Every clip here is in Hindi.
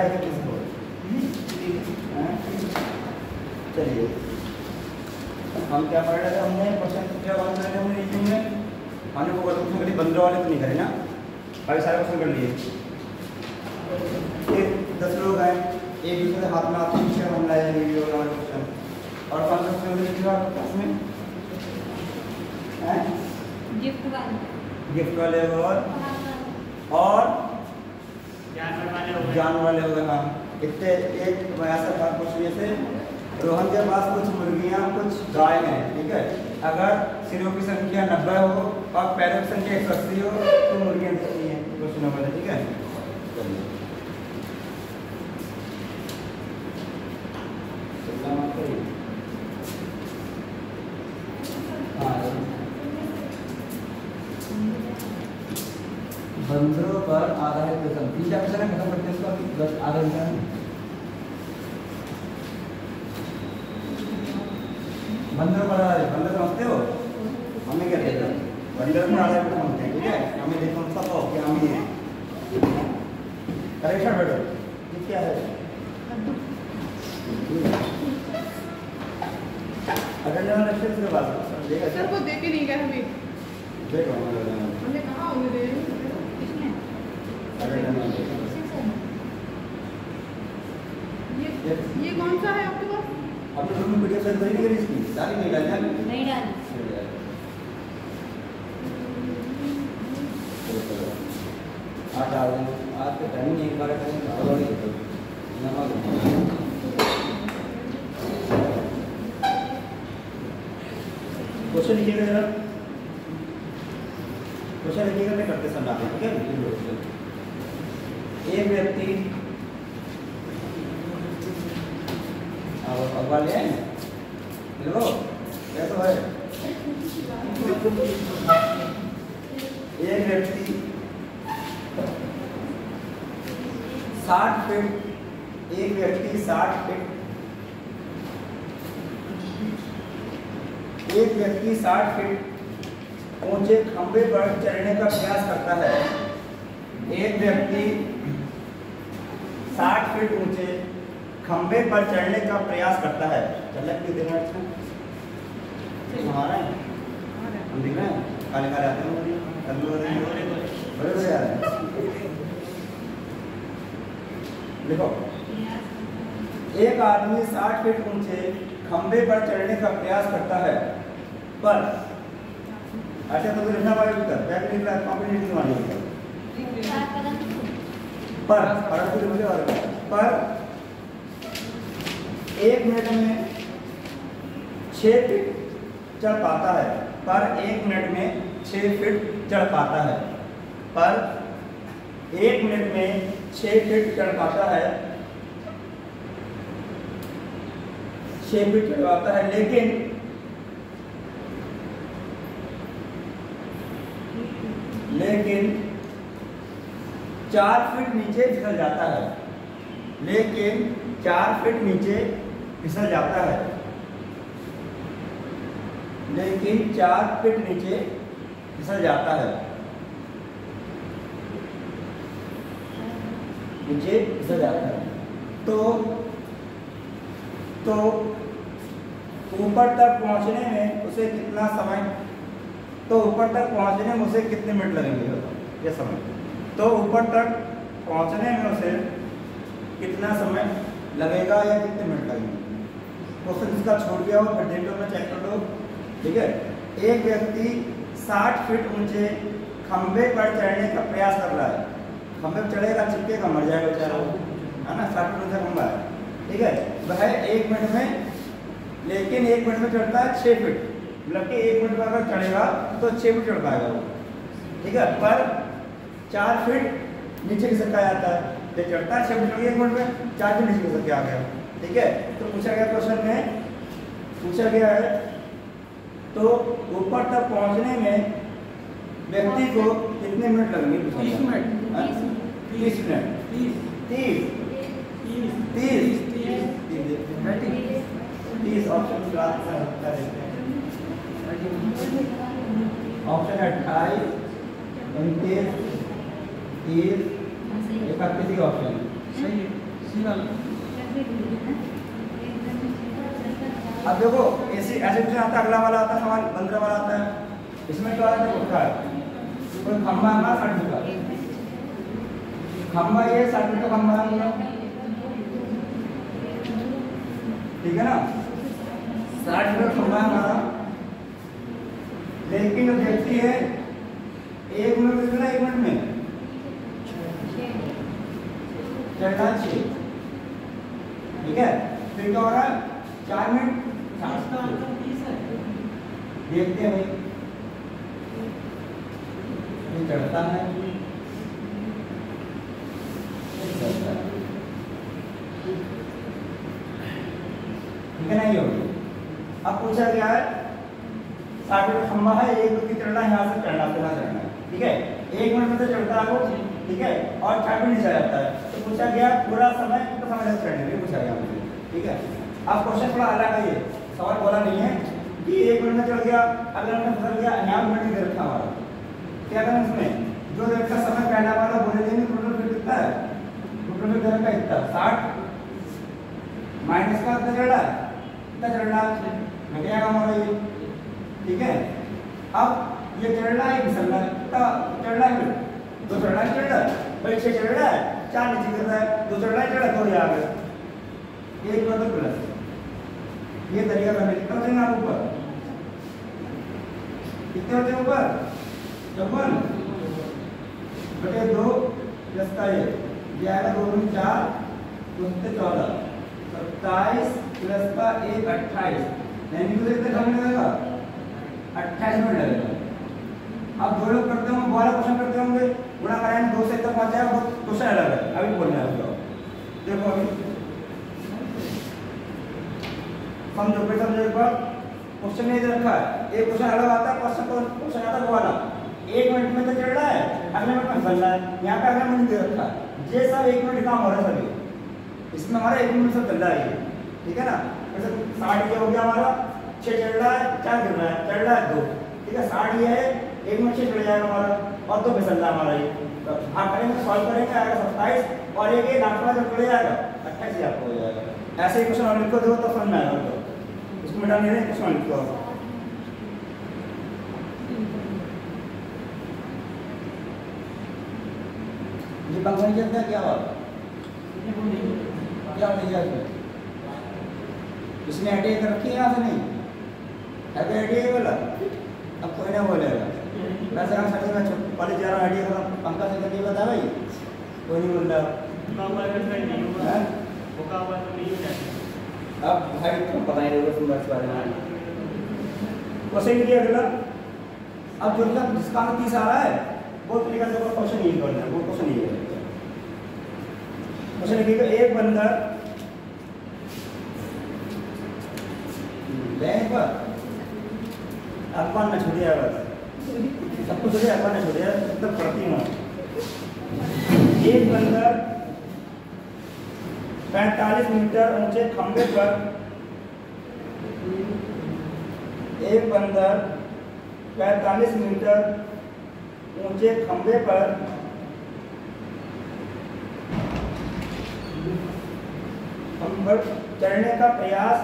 है कि किसको? चलिए हम क्या पढ़ रहे थे? हमने क्वेश्चन क्या बात कर रहे थे? हमने रीजनिंग में हमने वो क्वेश्चन करी, बंदरों वाले तो नहीं करे ना, काफी सारे क्वेश्चन कर लिए। 10 लोग हैं, एक दूसरे हाथ में आते पीछे हम लाए वीडियो वाले क्वेश्चन, और 5 क्वेश्चन में गिफ्ट वाले और जानवर वाले हो गए। हाँ, इतने एक ऐसा था क्वेश्चन जैसे रोहन के पास कुछ मुर्गियां कुछ गाय हैं, ठीक है। अगर सिरों की संख्या 90 हो और पैरों की संख्या 180 हो तो मुर्गियां कितनी हैं? क्वेश्चन नंबर है, ठीक है। बंदरों पर आधारित क्वेश्चन 3 क्वेश्चन है, खत्म करते हैं इसको, 10 आधा घंटा है। बंदर पर आधारित, बंदर समझते हो? हमें क्या कहते हैं? बंदर पर आधारित समझते हैं, ठीक है। हमें देखो सब हो कि हम ये करेक्शन बेटो ये क्या है? अगर ना लक्ष्य से बात देखा सर को देख के नहीं गए हमें, देखो हमने कहा उन्हें दे किसने ये कौन सा है आपके पास? आपने रूम में वीडियो सेट नहीं करी इसकी? डाली नहीं डाली? नहीं डाली। आज डाल देंगे, आज के टाइम नहीं बार करेंगे और नमक क्वेश्चन लिखिएगा जरा, क्वेश्चन लिखिएगा, मैं करते समझाते हैं, ठीक है। एक व्यक्ति वाले हैं लो कैसा है? एक व्यक्ति 60 फीट, एक व्यक्ति 60 फीट, एक व्यक्ति 60 फीट ऊंचे खंभे पर चढ़ने का प्रयास करता है। एक व्यक्ति 60 फीट ऊंचे खंभे पर चढ़ने का प्रयास करता है। चलने के लिए हमारा है, हम दिख रहे हैं, काले काले आते हैं, बड़े बड़े आ रहे हैं। देखो, एक आदमी 60 फीट ऊंचे खंभे पर चढ़ने का प्रयास करता है, पर अच्छा तो लिखना पड़ेगा उत्तर, बैक लिख रहा है, कॉम्पिटिटिव वाली उत्तर पर 1 मिनट में 6 फीट चढ़ पाता है, पर 1 मिनट में 6 फीट चढ़ पाता है, पर 1 मिनट में 6 फीट चढ़ पाता है, 6 फीट चढ़ पाता है, लेकिन 4 फीट नीचे फिसल जाता है, लेकिन 4 फीट नीचे फिसल जाता है, लेकिन 4 फीट नीचे फिसल जाता है, नीचे फिसल जाता है। तो ऊपर तक पहुंचने में उसे कितना समय, तो ऊपर तक पहुंचने में उसे कितने मिनट लगेंगे ये समय? तो ऊपर तक पहुंचने में उसे कितना समय लगेगा या कितने मिनट लगेंगे? क्वेश्चन इसका छोड़ गया हो फिर देख लो, मैं चेक कर लो, ठीक है। एक व्यक्ति 60 फीट ऊंचे खंभे पर चढ़ने का प्रयास कर रहा है। खंभे पर चढ़ेगा, चिपकेगा, मर जाएगा बेचारा, है ना। 60 फीट ऊंचा खंभा है, ठीक है। वह 1 मिनट में, लेकिन 1 मिनट में चढ़ता है 6 फीट, मतलब कि 1 मिनट में अगर चढ़ेगा तो 6 फीट चढ़ पाएगा वो, ठीक है। पर 4 फीट नीचे खिसक जाता है, ये चढ़ता है 6 फीट, 1 मिनट में 4 फीट नीचे खिसक के आ गया, ठीक है। तो पूछा गया क्वेश्चन में, पूछा गया है तो ऊपर तक पहुंचने में व्यक्ति को कितने मिनट लगेंगे? 30 मिनट, 30 मिनट, 30 ऑप्शन ऑप्शन है 28, 29, 30, 31 ऑप्शन सही है। अब देखो ऐसे ऐसे क्वेश्चन आता है, अगला वाला आता है सवाल 15 वाला आता है। इसमें क्या आता है, उठा है कोई खंबा हमारा 60 मीटर, खंबा ये 60 मीटर खंबा है, ठीक है ना, 60 मीटर खंबा है हमारा। लेकिन जो देखती है 1 मिनट में कितना, 1 मिनट में चढ़ना 6, ठीक है। फिर क्या हो रहा है, 4 मिनट देखते हैं भाई, ये चढ़ता है, ठीक है ना, ये हो गया। अब पूछा गया है 60 मीटर खंबा है, 1 मिनट की चढ़ना है, यहाँ से चढ़ना है, चढ़ना है, ठीक है। 1 मिनट में से चढ़ता है वो, ठीक है, और 4 मिनट नीचे जाता है। तो पूछा गया पूरा समय कितना समय लगता है चढ़ने में, पूछा गया मुझे, ठीक है। अब क्वेश्चन थोड़ा अलग है, ये सवाल बोला नहीं है कि 1 मिनट में चढ़ गया, अगले मिनट में फिसल गया, यहाँ मिनट दे रखा हमारा, क्या करना इसमें, जो दे रखा समय पहला वाला बोले देंगे, टोटल फिर कितना है, टोटल फिर दे रखा इतना 60 माइनस का कितना चढ़ रहा है, कितना चढ़ रहा है, घट जाएगा हमारा ये, ठीक है। अब ये चढ़ना है, फिसलना है, चढ़ना है, 2 चढ़ना है, चढ़ रहा है भाई, 6 चढ़ रहा है, 4 नीचे गिर रहा है, 2 चढ़ रहा है, चढ़ रहा है, 2 यहाँ पे 1 मतलब प्लस, ये तरीका करने कितना होते हैं ऊपर, कितने होते हैं ऊपर, 54 बटे 2 प्लस का ये आएगा 2 दूनी 4, 2 से 14, 27 प्लस का 1 28, यानी कि कितने समय लगेगा, 28 मिनट लगेगा। अब 2 लोग करते होंगे, वाला क्वेश्चन करते होंगे, गुणा कराएंगे 2 से तक पहुंच जाएगा, बहुत क्वेश्चन अलग है, अभी बोलना है उसको, देखो अभी समझो पे, समझो एक बार, क्वेश्चन नहीं दे रखा है, एक क्वेश्चन अलग आता है, क्वेश्चन आता है वो वाला, 1 मिनट में तो चढ़ रहा है, अगले मिनट में फिसल रहा है, यहाँ पे अगले मिनट दे रखा है, ये सब 1 मिनट काम हो रहा है सभी, इसमें हमारा 1 मिनट सब चल रहा है, ठीक है ना। जैसे 60 ये हो गया हमारा, 6 चढ़ रहा है, 4 गिर रहा है, चढ़ रहा है 2, ठीक है, 60 ये है, 1 मिनट 6 चढ़ जाएगा हमारा, और 2 फिसल रहा है हमारा ये, आप करेंगे सॉल्व करेंगे, आएगा 27, और एक ये लास्ट वाला जब चढ़ जाएगा 28 ही आपको हो जाएगा। ऐसे ही क्वेश्चन और लिखो, देखो तो समझ में आएगा, तो इसको मिटा नहीं रहे, क्वेश्चन लिखो आप। ये पंखा नहीं चलता, क्या बात, क्या नहीं जाता, इसने हटे कर रखी है, यहाँ से नहीं है, तो हटे वाला अब कोई ना बोलेगा, वैसे हम सच में कॉलेज जा रहा हूँ, हटे कर पंखा से करके बता भाई, कोई नहीं बोल रहा, अब भाई तुम पता नहीं दोगे तुम इस बारे में, क्वेश्चन लिखिए अगला। अब जो जिसका 30 आ रहा है वो तरीका से क्वेश्चन नहीं करना है, वो क्वेश्चन नहीं है, क्वेश्चन लिखिएगा, एक बंदर बैंक पर अखबार में छोड़ दिया, बस सबको छोड़िए, अखबार में छोड़िए, मतलब पढ़ती हूँ। एक बंदर 45 मीटर ऊंचे खंबे पर, एक बंदर 45 मीटर ऊंचे खंबे पर चढ़ने का प्रयास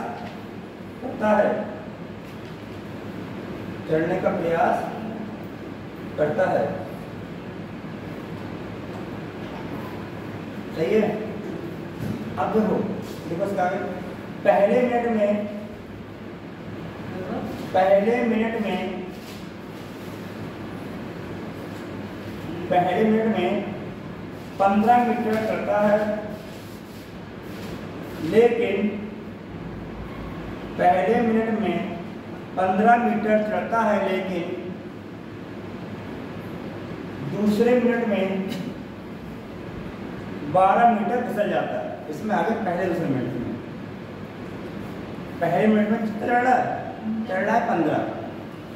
करता है, चढ़ने का प्रयास करता है, सही है। अब देखो इसका पहले मिनट में 15 मीटर चढ़ता है, लेकिन पहले मिनट में 15 मीटर चढ़ता है, लेकिन दूसरे मिनट में 12 मीटर फिसल जाता है। इसमें आगे पहले दूसरे मिनट में, पहले मिनट में कितना चढ़ रहा है 15,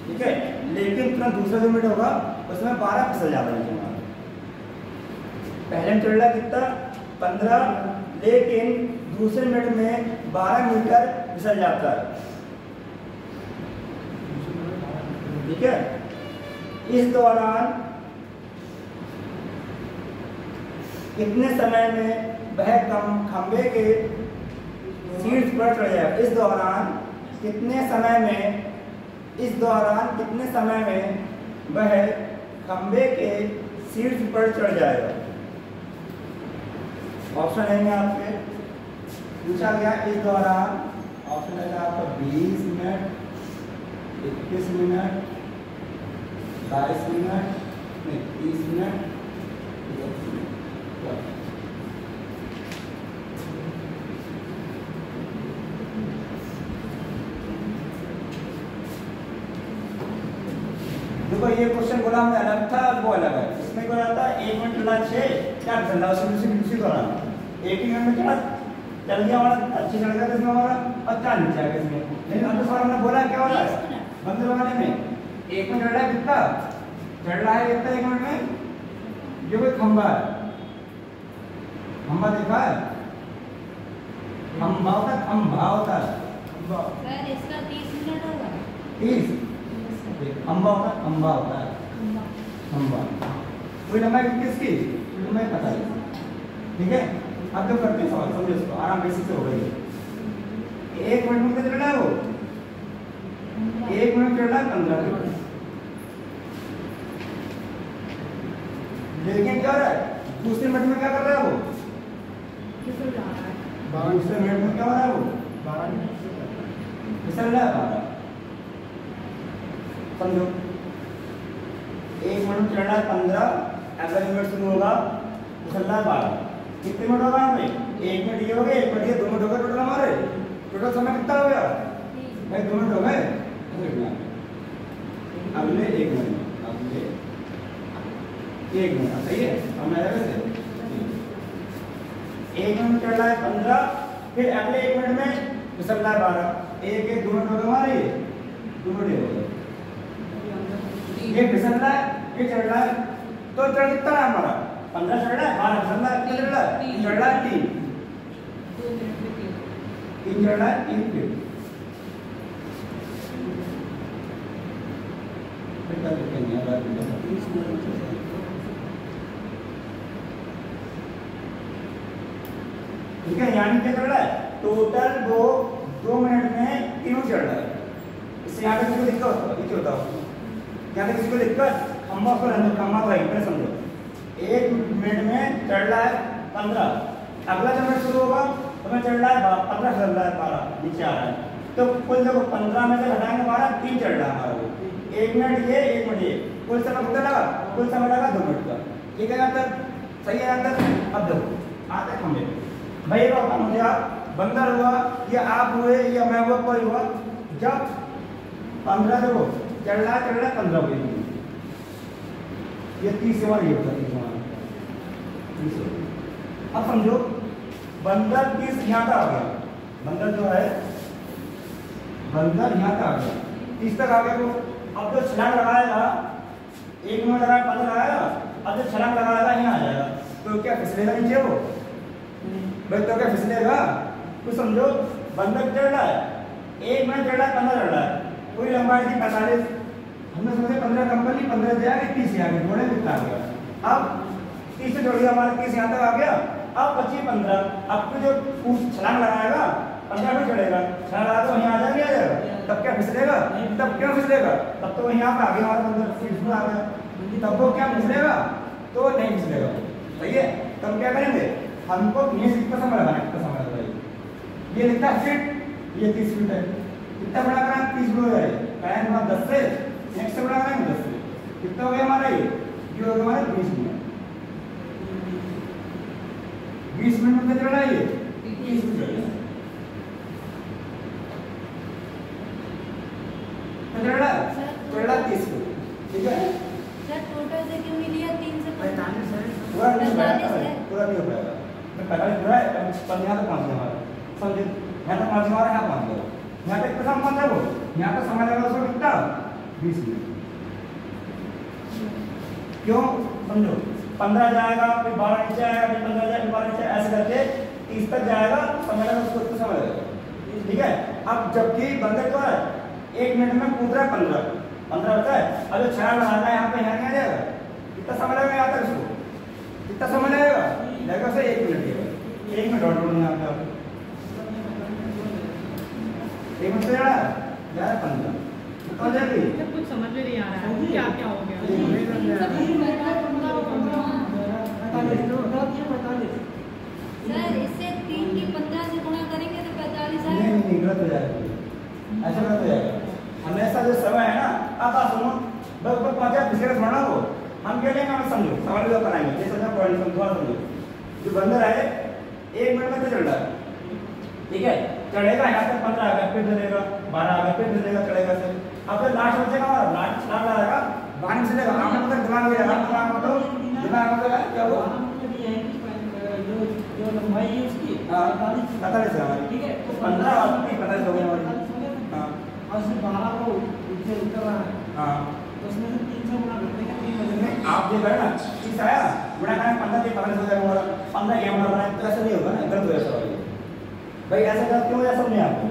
ठीक है, लेकिन तुरंत दूसरा जो मिनट होगा उसमें 12 फिसल जाता है। पहले में चढ़ रहा है कितना 15, लेकिन दूसरे मिनट में 12 मीटर फिसल जाता है, ठीक है। इस दौरान कितने समय में वह खंबे के शीर्ष पर चढ़ जाएगा। इस दौरान कितने समय में वह खंबे के शीर्ष पर चढ़ जाएगा। ऑप्शन है में आपके पूछा गया इस दौरान, ऑप्शन है आपका 20 minute, 21 minute, 22 minute, 30 minute, 30 minute. देखो ये क्वेश्चन बोला हमने अलग था, वो अलग है। इसमें बोला था 1 मिनट चला 6 क्या चल रहा है उसी दौरान 1 ही मिनट में चला चल गया हमारा, अच्छी चल गया इसमें हमारा और 4 नीचे आ गया इसमें। लेकिन अब तो सवाल हमने बोला क्या हो रहा है बंद जमाने में 1 मिनट चल रहा है, कितना चल रहा है कितना 1 मिनट में। जो कोई खंबा है, खंबा देखा है, खंबा होता है सर इसका 30 मिनट होगा। 30 खंबा होता है खंबा। कोई लंबाई किसकी तुम्हें पता है, ठीक है। अब जो करते हैं सवाल समझो इसको आराम बेसिक से हो गई है। 1 मिनट में कितना चल रहा है वो 1 मिनट चल रहा है 15 मिनट। लेकिन क्या हो रहा है दूसरे मिनट में क्या कर रहा है वो फिसल जा रहा है। दूसरे मिनट में क्या हो रहा है वो 12 मिनट फिसल रहा है 12। समझो 1 मिनट चल रहा है 15, अगला मिनट शुरू होगा फिसल रहा है 12। कितने मिनट होगा हमें 1 मिनट ये हो गए, 1 मिनट ये 2 मिनट हो गए टोटल हमारे। टोटल समय कितना हो गया भाई 2 मिनट हो गए। अगले 1 मिनट अगले 1 मिनट सही है समझ आया वैसे। 1 मिनट चल रहा है 15, फिर अगले 1 मिनट में फिसल रहा है 12। 1 2 मिनट हो गए हमारे, 2 मिनट हो गए। ये फिसल रहा है ये चढ़ रहा है, तो चढ़ कितना है हमारा 15 चढ़ रहा है 12 फिसल रहा है, कितना चढ़ रहा है चढ़ रहा है 3 2 मिनट में 3 चढ़ रहा है 3 फिर ठीक है। यानी क्या चढ़ रहा है टोटल वो 2 मिनट में तीनों चढ़ रहा है। इससे यहाँ पे किसी को दिक्कत होता है यहाँ पे किसी को दिक्कत खम्बा पर खम्बा तो है समझो 1 मिनट में चढ़ रहा है 15, अगला जब मिनट शुरू होगा तो मैं चढ़ रहा है 15 चल रहा है 12 नीचे आ रहा है। तो कुल देखो 15 में से घटाएंगे 12 3 चढ़ रहा है हमारा वो 1 मिनट ये 1 मिनट ये कुल समय कितना लगा, कुल समय लगा 2 मिनट का। ठीक है यहाँ तक सही है यहाँ तक। अब देखो आते खम्बे भाई बताओ मुझे आप बंदर हुआ या आप हुए या मैं हुआ कोई हुआ, जब 15 देखो चढ़ रहा है 15 हुए ये 30 से ये होता 30। अब समझो बंदर 30 यहाँ तक आ गया, बंदर जो है बंदर यहाँ तक आ गया 30 तक आ गया। तो अब जो छलांग लगाएगा 1 मिनट लगा 15 लगाएगा, अब जो छलांग लगाएगा यहाँ आ जाएगा तो क्या फिसलेगा नीचे वो भाई, तो क्या फिसलेगा। तो समझो बंदर चढ़ रहा है 1 मिनट चढ़ रहा है 15 चढ़ रहा है, पूरी लंबाई थी 45, हमने सोचे 15 कंपनी 15 से आगे 30 से आगे जोड़े कितना आ गया। अब 30 से जोड़ दिया हमारा 30 यहाँ तक आ गया। अब 25 15 अब तो जो छलांग लगाएगा 15 में चढ़ेगा, छलांग लगा तो वहीं आ जाएगा, तब क्या फिसलेगा, तब क्यों फिसलेगा, तब तो वहीं आप आगे हमारा बंदर सीट में आ गया, तब वो क्या फिसलेगा तो नहीं फिसलेगा। सही है। तब क्या करेंगे हमको ये कितना समय लगाना है, कितना समय लगाएगा ये लिखता है फीट, ये 30 फीट है, कितना बड़ा करा 30 फीट हो जाएगा 10 से नेक्स्ट से बड़ा करेंगे 10 से, कितना हो गया हमारा ये हो गया हमारा 20 मिनट। 20 मिनट में चल रहा है ये 30 मिनट चल रहा है 30 मिनट। ठीक है सर टोटल से क्यों मिली है 3 से 45 है पूरा नहीं हो पाएगा, पूरा नहीं हो पाएगा। तो 45 पूरा है पर यहाँ तक पहुँच गया हमारा, समझे यहाँ तक पहुँच गया हमारा, यहाँ पहुँच गया, यहाँ तक कितना पहुँचा वो, यहाँ तक समय लगा उसको कितना 20 मिनट। क्यों समझो 15 जाएगा फिर 12 नीचे आएगा फिर 15 जाएगा फिर 12 नीचे, ऐसे करके 30 तक जाएगा, समय लगा उसको कितना समय लगेगा। ठीक है। अब जबकि बंदर तो है 1 मिनट में कूद रहा है 15 होता है, अब जो छलांग लगाना है यहाँ पे यहाँ नहीं आ जाएगा, कितना समय लगेगा यहाँ तक उसको, कितना समय लगेगा उसे 1 मिनट लगेगा। एक मिनट और ढूंढना यहाँ पे आप। एक मिनट से ज़्यादा 15 हो जाएगी। सर कुछ समझ में नहीं आ रहा है क्या क्या हो गया। सर इससे 3 की 15 से गुणा करेंगे तो 45 नहीं आएगा। नहीं गलत हो जाएगा, ऐसा गलत हो जाएगा। हमेशा जो समय है ना, आप बात सुनो, बस ऊपर पहुंचा पिछले थोड़ा ना हो, हम क्या लेंगे, हम समझो सवाल भी कराएंगे, ये समझो पॉइंट समझो, समझो जो बंदर है 1 मिनट में चल रहा है, ठीक है, चढ़ेगा यहाँ तक 15 आ गया, फिर चलेगा 12 आ गया, फिर चलेगा, चढ़ेगा से अब फिर लास्ट बचेगा और लास्ट लगाएगा बाहर से लेगा, आपने मतलब दिमाग में लगा, दिमाग मतलब क्या हुआ जो लंबाई है उसकी 45 है हमारी, ठीक है, तो 15 और 45 हो गई हमारी। हाँ और उसमें 12 को नीचे उतर रहा है, हाँ तो उसमें से 3 से गुणा करते हैं, 3 बजे नहीं, आप ये करें ना, 30 आया गुणा करें 15 से 45 हो जाएगा हमारा, 15 ये हमारा बना, तो ऐसा नहीं होगा ना, गलत हो जाएगा सवाल ये। भाई ऐसा गलत क्यों हो जाए समझे आपको?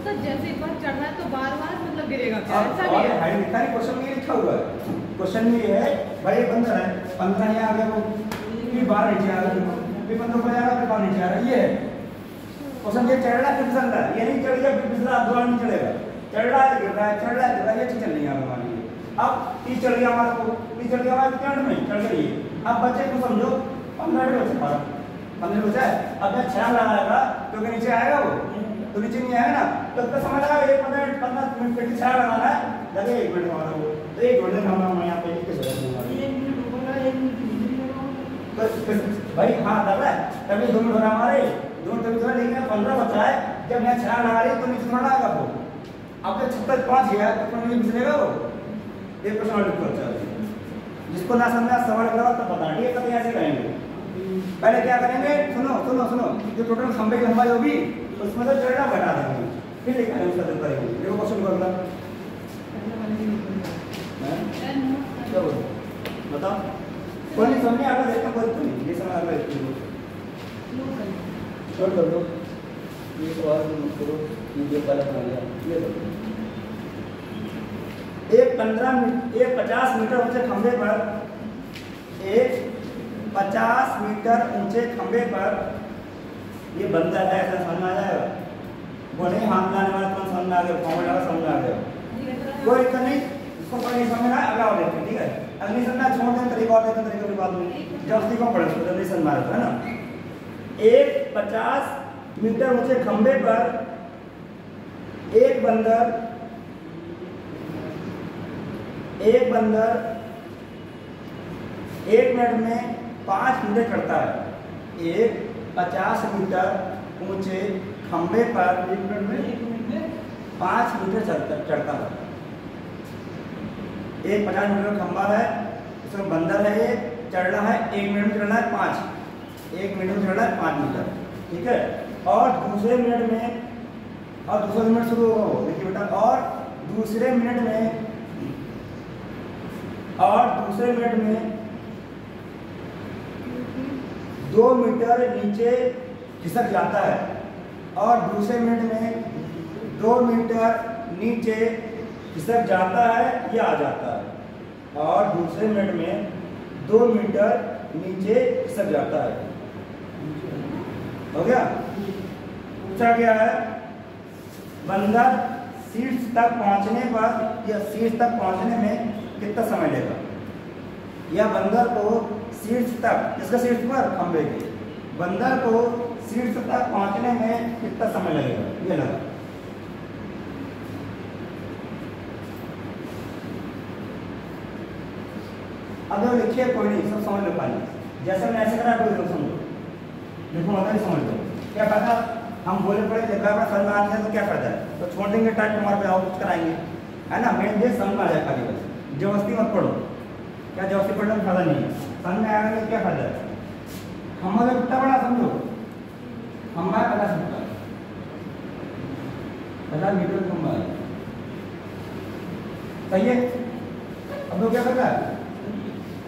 सर जैसे एक बार चढ़ रहा है तो बार-बार मतलब गिरेगा क्या? ऐसा और नहीं है। हाइट लिखा है, क्वेश्चन में ये लिखा हुआ है, क्वेश्चन में ये है भाई ये बंदर है 15 यहाँ आ गया, वो फिर 12 नीचे आ गया, फिर 15 ऊपर जा रहा, फिर 12 नीचे आ रहा, ये है क्वेश्चन। ये चढ़ रहा है फिर फिसल रहा है, ये नहीं चढ़ गया फिर फिसला, दोबारा नहीं चढ़ेगा, चढ़ रहा है गिर रहा है, चढ़ रहा है गिर रहा है, ये चीज चल रही है हमारी। अब 30 चढ़ गया हमारे को, 30 चढ़ गया हमारे कितने मिनट में चढ़ गई, अब बच्चे को समझो 15 मिनट बचे, 15 बचा है, अब मैं 6 लगाएगा क्योंकि नीचे आएगा वो, तो नीचे नहीं आएगा ना, तो तब समझ लगा 15 मिनट के 6 लगाना है, लगे 1 मिनट हमारा वो, तो 1 मिनट हम यहाँ पे लिख के चले जाएंगे। 1 मिनट ऊपर का 1 मिनट नीचे लगा होगा, तो भाई हाँ लग रहा है, तभी 2 मिनट हो रहा हमारे, 2 मिनट तभी थोड़ा, लेकिन 15 बचा है, जब मैं 6 लगा रही तो नीचे थोड़ा आएगा वो, अब जब 6 5 गया तो फिर नहीं फिसलेगा वो, ये प्रश्न और लिखो। अच्छा जिसको ना समझा सवाल करो तब बता, ठीक है, कभी ऐसे करेंगे। पहले क्या करेंगे, सुनो सुनो सुनो, जो टोटल खंबे की लंबाई होगी उसमें से चढ़ना घटा देंगे, फिर लिखेंगे उसका दिल करेंगे। देखो क्वेश्चन को अगला क्या बोल बताओ, कोई नहीं समझे आगे देखते कोई नहीं, ये समय अगला देखते छोड़ कर दो, ये सवाल मत करो, ये गलत हो गया, ये दो। एक 50 मीटर ऊंचे खंबे पर, एक 50 मीटर ऊंचे खंबे पर ये बंदर है, ऐसा समझ में आ जाएगा, वो नहीं हाथ लाने वाला तो समझ में आ गया, फॉर्मूला समझ में आ गया, कोई दिक्कत नहीं, इसको कोई नहीं समझ में आया, अगला और देखते हैं, ठीक है, अगली समझना छोड़ दें, तरीका और देखते हैं, तरीके की बात नहीं, जब सीखो पड़े उसको जल्दी समझ में आता है ना। एक 50 मीटर ऊंचे खंबे पर एक बंदर 1 मिनट में 5 मीटर चढ़ता है, एक 50 मीटर ऊंचे खंबे पर 1 मिनट में 5 मीटर चढ़ता है, एक 50 मीटर खंबा है, इसमें बंदर है, ये चढ़ रहा है, 1 मिनट में चढ़ना है 5, 1 मिनट में चढ़ना है 5 मीटर, ठीक है, और दूसरे मिनट में, और दूसरा मिनट शुरू हो, देखिए बेटा, और दूसरे मिनट में 2 मीटर नीचे खिसक जाता है, और दूसरे मिनट में 2 मीटर नीचे खिसक जाता है या आ जाता है, और दूसरे मिनट में 2 मीटर नीचे खिसक जाता है। हो गया? पूछा गया है बंदर शीर्ष तक पहुंचने पर या शीर्ष तक पहुंचने में कितना समय लेगा, या बंदर को शीर्ष तक, किसका शीर्ष पर, खंबे के, बंदर को शीर्ष तक पहुंचने में कितना समय लगेगा, ये लगा। अब लिखिए, कोई नहीं, सब समझ लो पानी, जैसे मैं ऐसे करा कोई समझो, देखो मतलब समझ लो, क्या पता हम बोले पड़े लिखा हुआ समझ में आने तो क्या फायदा है, तो छोड़ देंगे टाइप हमारे पे आउट कराएंगे, है ना, मेन ये समझ में आ जाए खाली, बस जबरदस्ती मत पढ़ो, क्या जबरदस्ती पढ़ने में फायदा नहीं है, समझ में आएगा नहीं क्या फायदा है। खम्बा तो कितना बड़ा समझो, खम्बा है 50 मीटर, 50 मीटर खम्बा है, सही है। अब वो क्या करता है,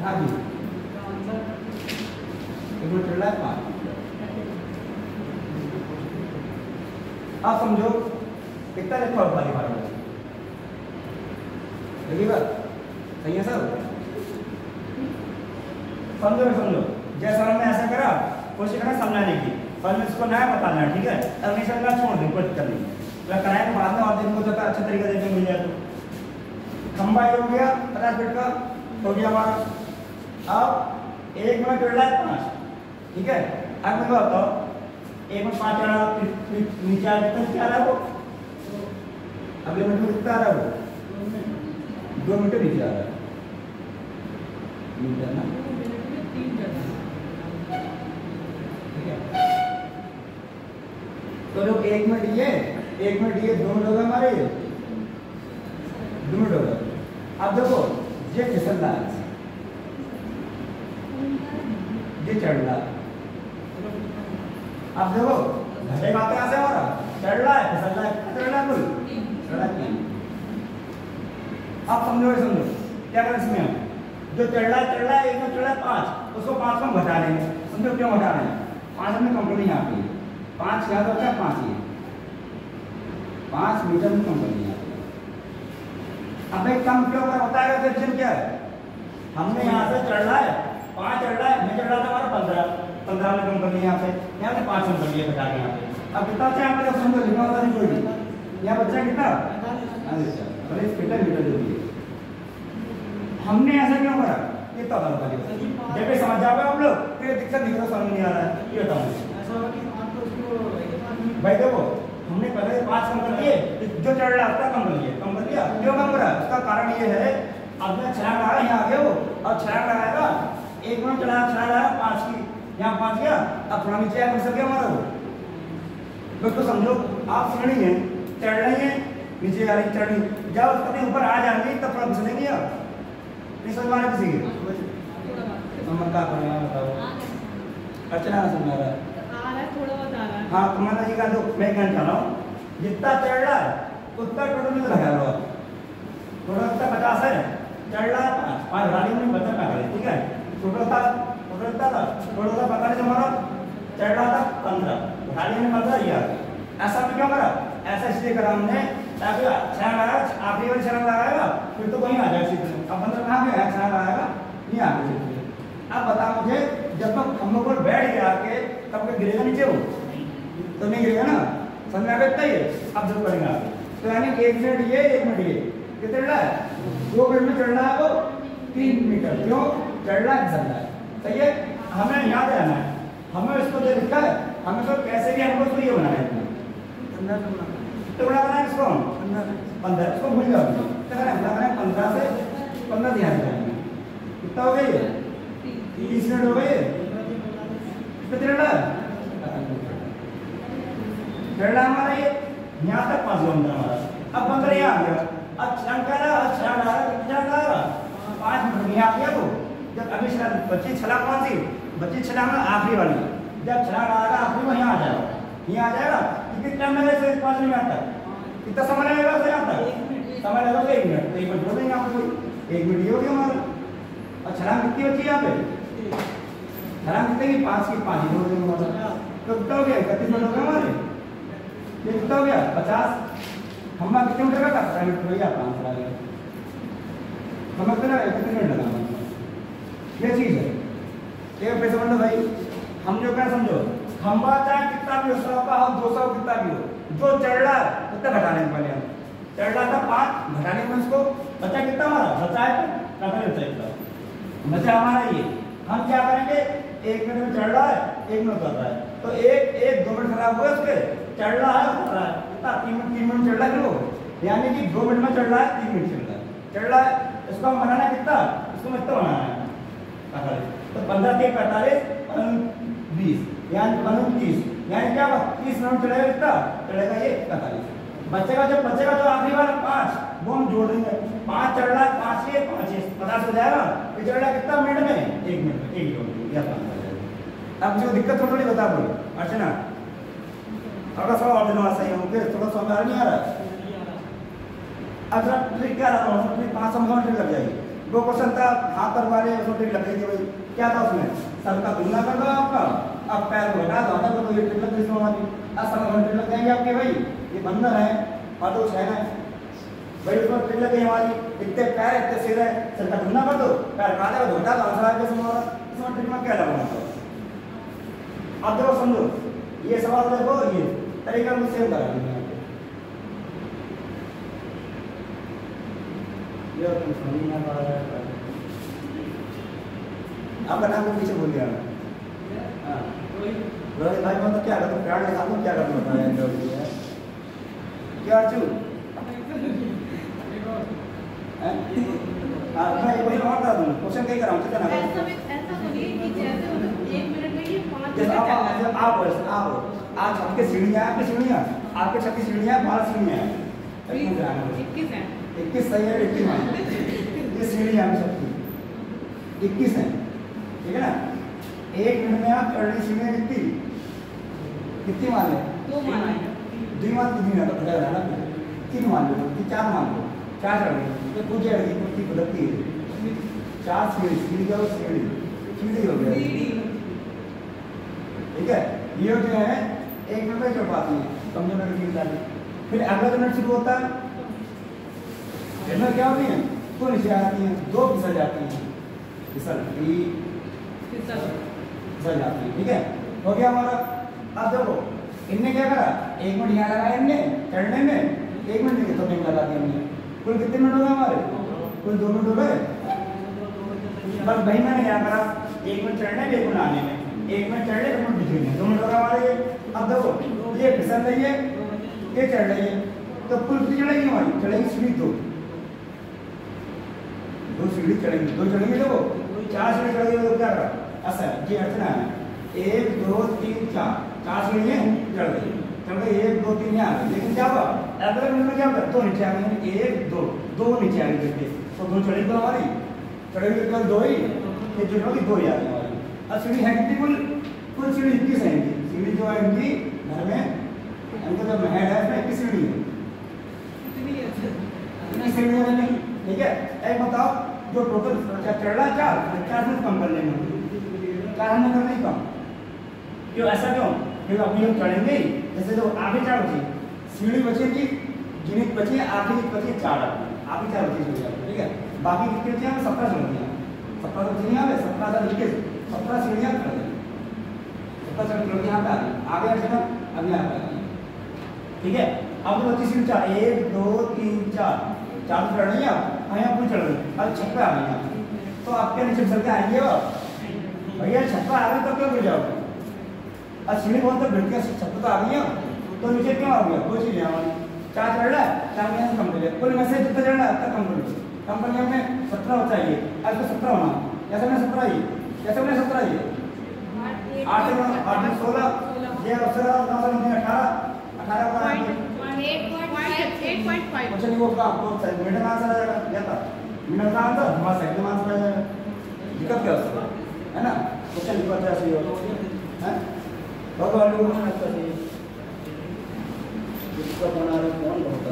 हाँ जी, चल रहा है 5, आप समझो कितना लिखा हुआ है बार देखिएगा, सही है सर, समझो समझो, जैसा हमने ऐसा करा कोशिश करना समझाने की, और मैं इसको नया बताना है, ठीक है। अब नहीं समझना छोड़ दें, कोई दिक्कत नहीं। मैं कराए बाद में और दिन को जब अच्छे तरीके से मिल जाए तो खंबा ये हो गया 50 फीट का हो गया हमारा। अब एक में टेढ़ा है 5, ठीक है। अब मैं बताओ एक में 5 टेढ़ा नीचे आ कितना क्या रहा है वो, अगले मीटर कितना आ रहा है वो 2 मीटर नीचे आ रहा है मीटर ना, 2 मिनट में 3 जगह। ठीक है। तो जो 1 मिनट ये 1 मिनट ये 2 मिनट होगा हमारे, 2 मिनट होगा। अब देखो ये फिसल रहा है, ये चढ़ रहा है। अब देखो घटेगा तो यहाँ से हमारा चढ़ रहा है, फिसल रहा है, चढ़ रहा है कुल चढ़ रहा है। अब समझो समझो क्या करें इसमें हम, जो चढ़ रहा है एक में चढ़ रहा है 5, उसको 5 में घटा लेंगे। समझो क्यों घटा रहे हैं, 5 में कंपनी यहाँ पे 5 क्या होता है 5 ये 5 मीटर में कंपनी यहाँ पे। अब एक कम क्यों कर बताएगा क्वेश्चन क्या है, हमने यहाँ से चढ़ रहा है 5 चढ़ रहा है, मैं चढ़ रहा था हमारा 15 में कंपनी यहाँ पे 5 कंपनी है घटा के यहाँ पे। अब कितना अच्छा यहाँ पे समझो लिखा होता नहीं कोई भी, यहाँ बच्चा कितना 45 मीटर जो भी है। हमने ऐसा क्यों करा ये तो बता दो, जब भी समझ जाओगे आप लोग फिर दिक्कत नहीं होगा, समझ नहीं आ रहा है ये बताओ भाई। देखो हमने पहले 5 कम कर लिए, जो चढ़ रहा उसका कम कर लिया, क्यों कम करा उसका कारण ये है, अब मैं छलांग लगा यहाँ आगे वो और छलांग लगाएगा 1 मिनट चला छलांग लगाया 5 की यहाँ 5 गया, अब थोड़ा नीचे आया सके हमारा वो। दोस्तों समझो आप सीढ़ी है चढ़ रही है नीचे आ रही चढ़ रही, जब कभी ऊपर आ जाएंगे तब थोड़ा फिसलेंगे आप नहीं समझ मारे किसी के नंबर का पड़ेगा बताओ, अच्छा ना समझ आ रहा है थोड़ा बहुत आ रहा है। हाँ तो मतलब ये जो मैं कहना चाह रहा हूँ जितना चढ़ रहा है उतना टोटल में लगा लो, टोटल उतना 50 है, चढ़ रहा है 5 गाड़ी में बचत ना करे, ठीक है। टोटल था 45 हमारा, चढ़ रहा था 15, गाड़ी में 15 ये आ गया। ऐसा भी क्यों करा, ऐसा इसलिए करा हमने ताकि छलांग लगाया आखिरी वाली छलांग लगाएगा फिर तो वहीं आ जाए सीधे। अब 15 कहाँ गया छलांग लगाएगा नहीं आ गया सीधे। अब बताओ मुझे जब तक हम लोग बैठ गया आके तब तक गिरेगा नीचे वो तो नहीं गिरेगा ना, समझ में आ गया इतना ही है। अब जब करेंगे आगे तो यानी 1 मिनट ये 1 मिनट ये कितना चढ़ रहा है 2 मिनट में चढ़ रहा है वो 3 मीटर, क्यों चढ़ रहा है चल रहा है, सही है। हमें याद रहना है, हमें इसको जो लिखा है हमें तो कैसे भी हमको इसको ये बनाना है इतना तो बड़ा बनाए इसको 15 इसको भूल जाओ तो बनाना 15 से 15 ध्यान रखेंगे। कितना हो गया ये 30 मिनट हो गए, कितना चढ़ रहा है हमारा ये यहाँ तक 5 किलोमीटर हमारा। अब 15 यहाँ आ गया, अब छलांग लगा कितना लगा 5 मिनट यहाँ आ गया। तो जब अभी बच्ची छलांग कौन सी बच्ची छलांग आखिरी वाली, जब छलांग लगाएगा आखिरी में यहाँ आ जाएगा कितना टाइम लगेगा 5 मिनट तक, कितना समय लगेगा उसे यहाँ तक समय लगेगा 1 मिनट, तो 1 मिनट जोड़ देंगे आपको 1 मिनट ये हो गया हमारा। और छलांग कितनी बची यहाँ पे छलांग कितने की 5 की 5 जोड़ देंगे हमारा, तो कितना हो गया 31 मिनट हो गया हमारे। ये कितना हो गया 50, हम कितने मीटर का 15 मिनट हो गया 5 चला गया, समझते ना कितने मिनट लगा ये चीज है। एक पैसे मतलब भाई हम जो क्या समझो खंबा चाहे कितना भी हो 100 का हो 200 कितना भी हो, जो चढ़ रहा है उतना घटाने के पहले हम चढ़ रहा था 5 घटाने में उसको बचा कितना हमारा बचा है बचा हमारा ये। हम क्या करेंगे 1 मिनट में चढ़ रहा है 1 मिनट कर रहा है, तो 1-2 मिनट खराब हुए उसके चढ़ रहा है उतर रहा है कितना 3 मिनट चढ़ रहा है वो, यानी कि 2 मिनट में चढ़ रहा है 3 मिनट चढ़ रहा है। इसको हम बनाना कितना इसको कितना बनाना है तो 15 के 45 20 यानी 30 यानी क्या 30 मिनट चलेगा कितना चलेगा ये 45। बचेगा जो आखिरी वाला 5 वो हम जोड़ देंगे 5 चढ़ रहा है 5 ये 50 हो जाएगा, ये चढ़ रहा है कितना मिनट में 1 मिनट में 1 किलोमीटर या 5 हो जाएगा। अब जो दिक्कत थोड़ी बता दो अर्चना अगर सवाल और दिनों सही होंगे थोड़ा समझ नहीं आ रहा। अच्छा ट्रिक क्या रहा हूँ 5 समझाओ ट्रिक लग जाएगी। 2 क्वेश्चन था हाथ पर वाले उसमें ट्रिक लग गई थी भाई क्या था उसमें सर का गुना कर दो आपका, अब पैर को हटा दो तो ये ट्रिक लग गई हमारी। अब समझ ट्रिक लग जाएंगे आपके भाई ये बंदर है और तो है ना भाई उसमें ट्रिक लग गई हमारी इतने पैर इतने सिर है सर का गुना कर दो पैर काले को हटा दो आंसर आ गया इसमें ट्रिक में क्या लगा अब देखो समझो, ये सवाल देखो, ये तरीका मुझसे सेम करा दूंगा ये तुम समझ नहीं पा रहा है। आपका नाम तो पीछे भूल गया मैं। हाँ रोहित भाई, मैं तो क्या करूँ, कार्ड दिखा दूँ, क्या करूँ बताया क्या चू मैं वही और बता दूँ, क्वेश्चन कहीं कराऊँ कितना ना ऐसा तो नहीं कि जैसे मतलब 1 मिनट में ये 5 जैसे मिनट आप चलता है। आप छत के सीढ़ियाँ, आपकी सीढ़ियाँ, आपके छत की सीढ़ियाँ, 12 सीढ़ियाँ हैं। 21 है। 21 सही है, 21 मान ये सीढ़ियाँ हैं सबकी 21 हैं, ठीक है ना। 1 मिनट में आप चढ़ रही सीढ़ियाँ कितनी मान लें? 2 मान है। 2 मान कितनी है तो घटा रहा ना, 3 मान लो, 4 मान लो, 4 चढ़ रही तो कुछ जाएगी, कुछ की बदलती है 4 सीढ़ी, सीढ़ी का सीढ़ी हो गया, ठीक है। ये जो है 1 मिनट में चढ़ पाती है, कमजोर लड़की निकाली। फिर अगला जो मिनट शुरू होता है, इनमें क्या होती है, 2 नीचे आती हैं, 2 फिसल जाती हैं, फिसल जाती है, ठीक है। हो गया हमारा। अब देखो इनने क्या करा, 1 मिनट यहाँ लगाया इनने चढ़ने में, 1 मिनट तो नहीं लगा दिया हमने। कुल कितने मिनट हो गए हमारे? कुल 2 मिनट हो गए। बस भाई मैंने क्या करा, 1 मिनट चढ़ने में, 1 मिनट आने में, 1 मिनट चढ़ने 2 मिनट बिजली में, 2 मिनट हो गए हमारे ये। अब देखो ये फिसल रही है, ये चढ़ रही है, तो कुल कितनी चढ़ेगी हमारी? चढ़ेगी सीढ़ी 2 सीढ़ी चढ़ेगी, 2 चढ़ेगी। देखो 4 सीढ़ी चढ़ेगी तो क्या करा, ऐसा ये अर्चना है 1 2 3 4 सीढ़ियाँ चढ़ गई, 1 2 3 यहाँ आ गई। लेकिन क्या हुआ, अगले मिनट में क्या होगा, 2 नीचे आ गई, 1 2 नीचे आ गई करके, तो 2 चढ़ेगी तो हमारी चढ़ेगी केवल 2 ही, ये जो होगी 2 ही आ गई हमारी। अब सीढ़ी है कितनी? कुल सीढ़ी 21 है इनकी, सीढ़ी जो है इनकी घर में, इनका जो महल है उसमें 21 सीढ़ी है, 21 सीढ़ी है नहीं, ठीक है। एक बताओ जो टोटल चढ़ रहा 4 में कम कर लेंगे, 4 में कर नहीं कम, क्यों ऐसा क्यों? क्योंकि अभी हम चढ़ेंगे, जैसे जो आगे 4 बची सीढ़ी बचेगी, जिन्हें बची आखिरी बची 4, आखिरी 4 बची सीढ़ी, ठीक है। बाकी कितनी बची हैं? 17 सीढ़ियाँ, 17 बची हैं, 17 से 17 सीढ़ियाँ कर दें, 17 सीढ़ियाँ यहाँ पे आ गई, आगे अच्छा अभी यहाँ पे आ गई, ठीक है। अब तो बची सीढ़ी 4, 1 2 3 4 तो चढ़ रही है, यहाँ पूरी चढ़ रही है, अब छत पे आ गई है, तो आपके नीचे चल के आएंगे भैया, छत पे आ गए तो क्यों गिर जाओगे? अब सीढ़ी बहुत तो गिरती है, छत पे तो आ गई है, तो नीचे क्यों आ गया? 2 चीजें हमारी, 4 चढ़ रहा है, 4 में से कम कर लिया, कुल में से जितना चढ़ रहा है उतना कम कर लिया, कम करने में 17 होता है, अब तो 17 होना, कैसे मैंने 17 ही, कैसे मैंने 17 ही 8 में 16 ये 18 8.5 कुछ नहीं, वो आपको मिनट में आंसर आ जाएगा, क्या था मिनट का आंसर, हमारा सेकंड में आंसर आ जाएगा, दिक्कत क्या है ना। क्वेश्चन लिखा था ऐसे ही है, भगवान लोगों ने ऐसा ही इसका बना रहे कौन बहुत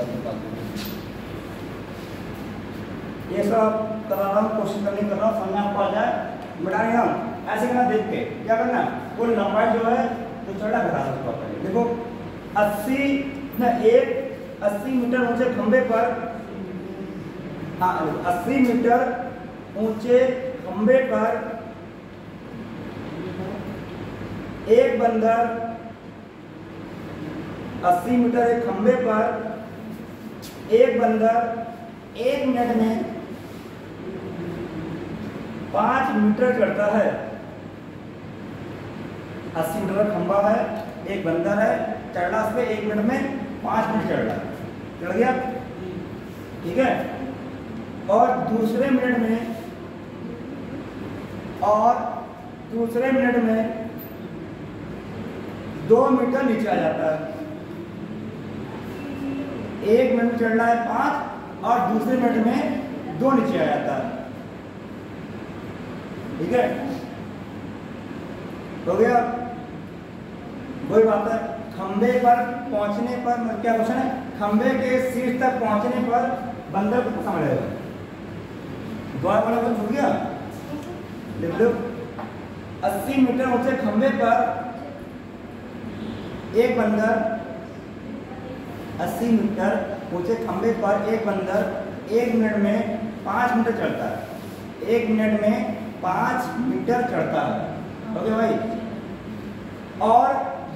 ये सब करा रहा हूँ, कोशिश करने कर रहा हूँ, समझ आपको आ जाए, बढ़ा रहे हम ऐसे करना, देख के क्या करना, कुल लंबाई जो है तो चौड़ा घटा सकता है। देखो 80 मीटर ऊंचे खंबे पर, हाँ 80 मीटर ऊंचे खंबे पर एक बंदर, 80 मीटर एक खंबे पर एक बंदर 1 मिनट में 5 मीटर चढ़ता है। 80 मीटर का खंबा है, एक बंदर है, चढ़ रहा उस पे 1 मिनट में 5 मिनट चढ़ रहा है, चढ़ गया, ठीक है। और दूसरे मिनट में 2 मीटर नीचे आ जाता है। 1 मिनट चढ़ रहा है 5 और दूसरे मिनट में 2 नीचे आ जाता है, ठीक है, हो गया। वही बात है, खंबे पर पहुंचने पर, क्या क्वेश्चन है, खंबे के शीर्ष तक पहुंचने पर बंदर को समझेगा, द्वार वाला बंद हो गया, लिख लो 80 मीटर ऊंचे खंबे पर एक बंदर, 80 मीटर ऊंचे खंबे पर एक बंदर 1 मिनट में 5 मीटर चढ़ता है, 1 मिनट में 5 मीटर चढ़ता है, ओके भाई। और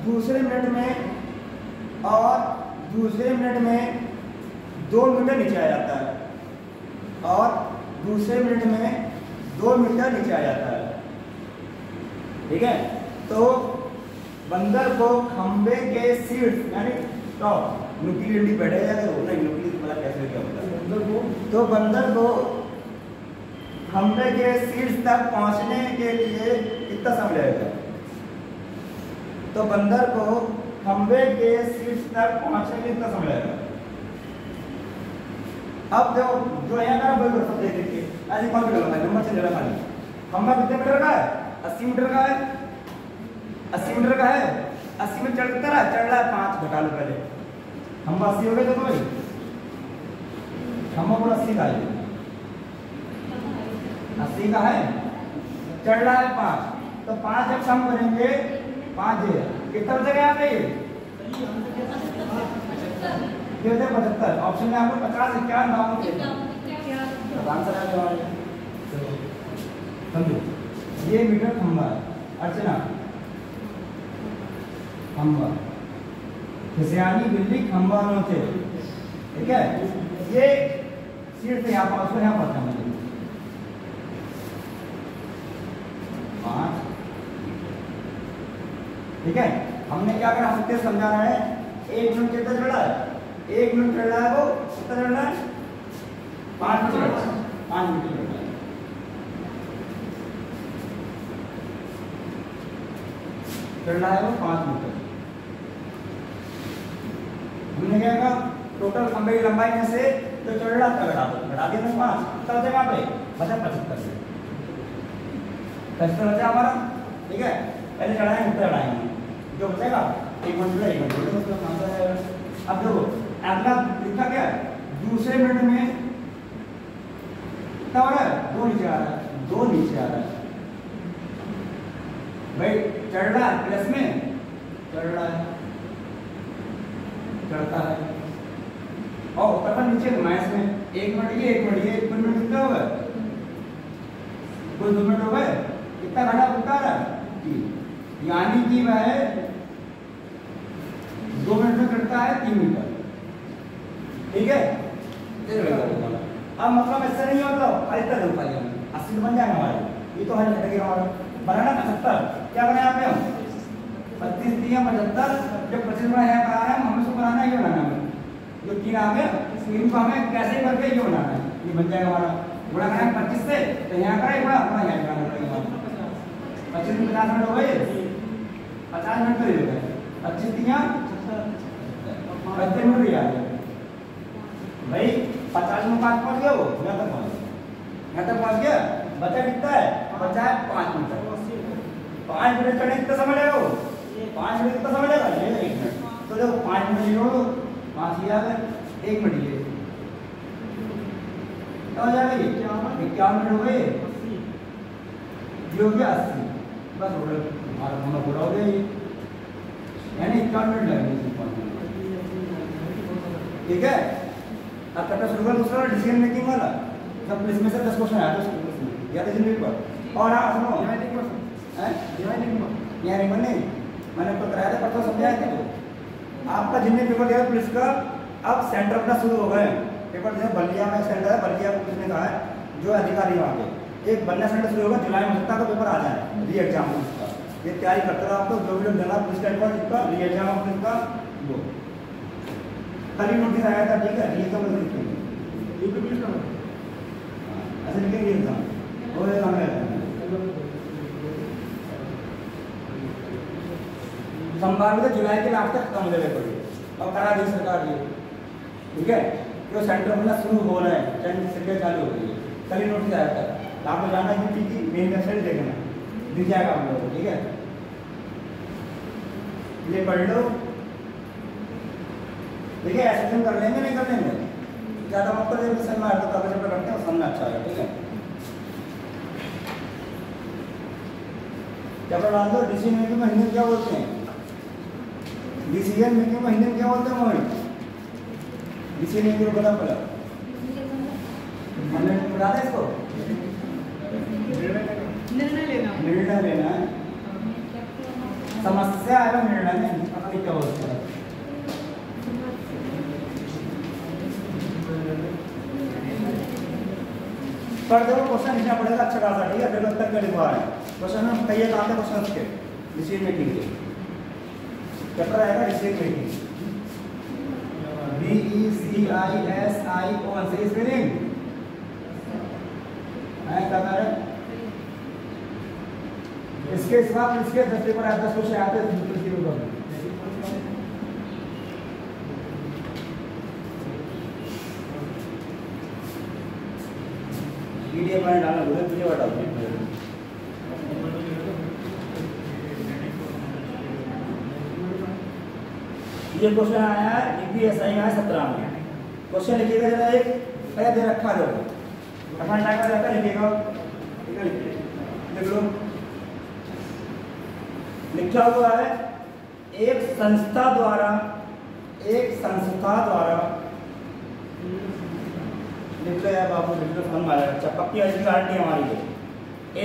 दूसरे मिनट में 2 मीटर नीचे आ जाता है, और दूसरे मिनट में 2 मीटर नीचे आ जाता है। ठीक है, तो बंदर को खंबे के शीर्ष यानी टॉप नुकीली डंडी बैठे जाते हो नहीं, नुकीली मतलब कैसे क्या होता है बंदर को, तो बंदर को खंबे के शीर्ष तक पहुंचने के लिए कितना समय लगेगा? तो बंदर को खंबे के शीर्ष तक पहुंचने के लिए कितना समय लगेगा? अब जो यहाँ का वही सब देख लीजिए, ऐसे कौन सा नंबर से जरा खाली खंबा कितने मीटर का है? 80 मीटर का है, 80 मीटर का है, 80 में चढ़ रहा है 5 घटा लो पहले, खंबा 80 हो गए देखो भाई, खंबा पूरा 80 का है, 80 का है, चढ़ रहा है 5, तो 5 जब कम करेंगे 5 कितना बचेगा यहाँ पे? 75। ऑप्शन में आपको 50, 51, 52 आंसर आ गया। समझो ये मीटर खंबा है, अर्चना खंबा, खिसियानी बिल्ली खंबा नो थे, ठीक है, ये सीट से यहाँ पर उसको यहाँ पर समझ 5, ठीक है। हमने क्या करा सकते समझाना है, 1 मिनट कितना चल रहा है? 1 मिनट चल रहा है, वो कितना चल रहा है? 5 मिनट चल रहा है, 5 मिनट चल रहा है, चल रहा है वो 5 मीटर। हमने क्या कहा टोटल खंबे की लंबाई में से तो चल रहा था घटा दिया 5, तब से वहां पे बचा 75 बचा हमारा, ठीक है। पहले चढ़ाएंगे फिर चढ़ाएंगे, जो बचेगा 1 मिनट में 1 मिनट मतलब आंसर है। अब देखो अगला लिखा क्या है, दूसरे मिनट में कितना हो रहा है? 2 नीचे आ रहा है, 2 नीचे आ रहा है भाई, चढ़ रहा है प्लस में चढ़ रहा है, चढ़ता है, और ऊपर पर नीचे माइनस में 1 मिनट ये 1 मिनट ये 1 मिनट कितना होगा? कुछ 2 मिनट हो गए, कितना घटा उठा रहा है? यानी कि वह 2 मिनट में चढ़ता है 3 मीटर, ठीक है। अब मतलब ऐसा नहीं होता इतना दे पाएंगे 80 बन जाएगा हमारे, ये तो हर घटेगा हमारा बनाना 75, क्या बना यहाँ पे हम 32 दिया 75, जब 25 बना यहाँ करा रहे हैं हमें उसको बनाना है, ये बनाना है, जो 3 आ गया इनको हमें कैसे करके ये बनाना है, ये बन जाएगा हमारा। गुणा करें 25 से तो यहाँ करें गुणा अपना यहाँ करना पड़ेगा, 25 में 50 मिनट हो गए, 50 मिनट तो ये हो गए, 25 दिया 35 मिनट आ गया भाई, 50 में 5 पहुँच गया, वो यहाँ तक पहुँच गया, बचा कितना है? बचा है 5 मिनट, 5 मिनट चढ़ने कितना समय लगेगा? 5 मिनट कितना समय लगेगा? ये 1 मिनट, तो देखो 5 मिनट जोड़ दो, 5 ये आ गए, 1 मिनट ये क्या हो जाएगा? ये 51 मिनट हो गए, ये हो गया 80, बस हमारा होना पूरा हो गया ये, यानी 51 मिनट लगेंगे, ठीक है। अब चैप्टर शुरू कर दूसरा डिसीजन मेकिंग वाला, सब इसमें से 10 क्वेश्चन आया था या डिसीजन मेकिंग पर। और हाँ सुनो, यहाँ नहीं बने, मैंने आपको कराया था, पढ़ता समझाया था तो आपका जितने पेपर दिया पुलिस का, अब सेंटर अपना शुरू हो गए। पेपर जैसे बलिया में सेंटर है, बलिया को किसने कहा है जो अधिकारी वहाँ पे, एक बलिया सेंटर शुरू होगा, जुलाई में सकता का पेपर आ जाए री एग्जाम पुलिस का, ये तैयारी करते रहो आपको, जो भी लोग देना पुलिस का पेपर जिसका री एग्जाम पुलिस का वो कल ही नोटिस आया था, ठीक है, री एग्जाम लिखेंगे ऐसे लिखेंगे एग्जाम वो संभावित जुलाई के लास्ट तक खत्म हो जाएगा पेपर और करा दी सरकार ये, ठीक है। जो सेंटर अपना शुरू हो रहा है, सेंटर चालू हो गई है, कल ही नोटिस आया था, तो आपको जाना है कि मेन वेबसाइट देखना दिख जाएगा आप लोगों को, ठीक है। ये पढ़ लो, ठीक है, एसेसमेंट कर लेंगे नहीं कर लेंगे, ज़्यादा मत कर देंगे, समझ में आता तो अगर करते हैं समझना अच्छा है, ठीक है। चैप्टर डाल दो, डिसीजन मेकिंग में हिंदी क्या बोलते हैं? डिसीजन मेकिंग में हिंदी क्या बोलते हैं मोहित? डिसीजन मेकिंग को बता पड़ा, हमने बता दें इसको, निर्णय लेना, निर्णय लेना है, समस्या एवं निर्णय में पता नहीं क्या होता है। पर देखो क्वेश्चन लिखना पड़ेगा अच्छा खासा, ठीक है, फिर तक का लिखवा है क्वेश्चन हम कई काम है क्वेश्चन के डिसीजन मेकिंग के चैप्टर आएगा डिसीजन मेकिंग DECISION से स्पेलिंग है करना है। इसके सिवा इसके 10 पेपर आते 10 क्वेश्चन आते हैं दूसरे के ऊपर पीडीएफ में डालना बोले पीडीएफ डाल दो। ये क्वेश्चन आया है यूपीएसआई में 17 में। क्वेश्चन लिखिएगा जरा एक पहले दे रखा है अपना टाइम में रखा लिखिएगा लिख लो। लिखा हुआ है एक संस्था द्वारा लिख लो यार बाबू लिख लो समझ में अच्छा पक्की गारंटी हमारी है।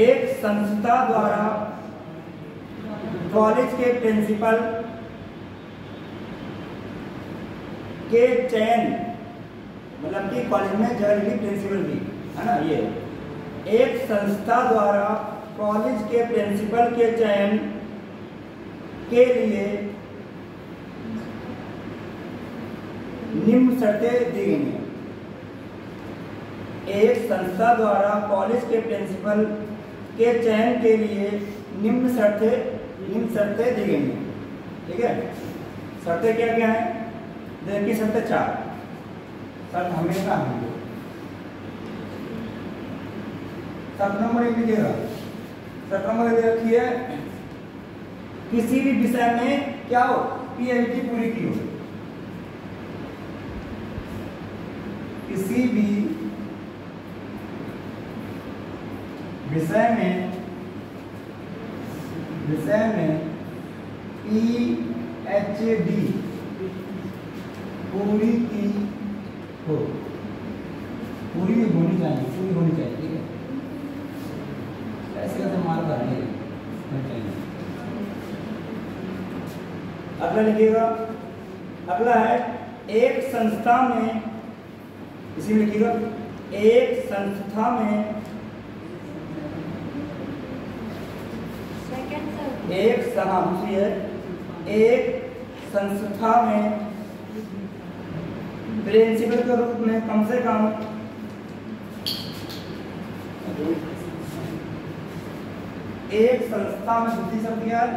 एक संस्था द्वारा कॉलेज के प्रिंसिपल के चयन मतलब कि कॉलेज में जगह की प्रिंसिपल भी है ना। ये एक संस्था द्वारा कॉलेज के प्रिंसिपल के चयन के लिए निम्न शर्तें दी गई हैं। एक संस्था द्वारा कॉलेज के प्रिंसिपल के चयन के लिए निम्न शर्तें दी गई हैं, ठीक है। शर्तें क्या क्या हैं? देखिए शर्तें 4 शर्त हमेशा होंगे। शर्त नंबर 1 लिखिएगा। शर्त नंबर 1 रखिए किसी भी विषय में क्या हो पीएचडी पूरी की हो। किसी भी विषय में पीएचडी पूरी की हो, पूरी होनी चाहिए, ठीक है। ऐसे कैसे मार्क आने चाहिए। अगला लिखिएगा। अगला है एक संस्था में, इसी में लिखिएगा एक संस्था में दूसरी है एक संस्था में प्रिंसिपल के रूप में कम से कम एक संस्था में दूसरी शब्द क्या है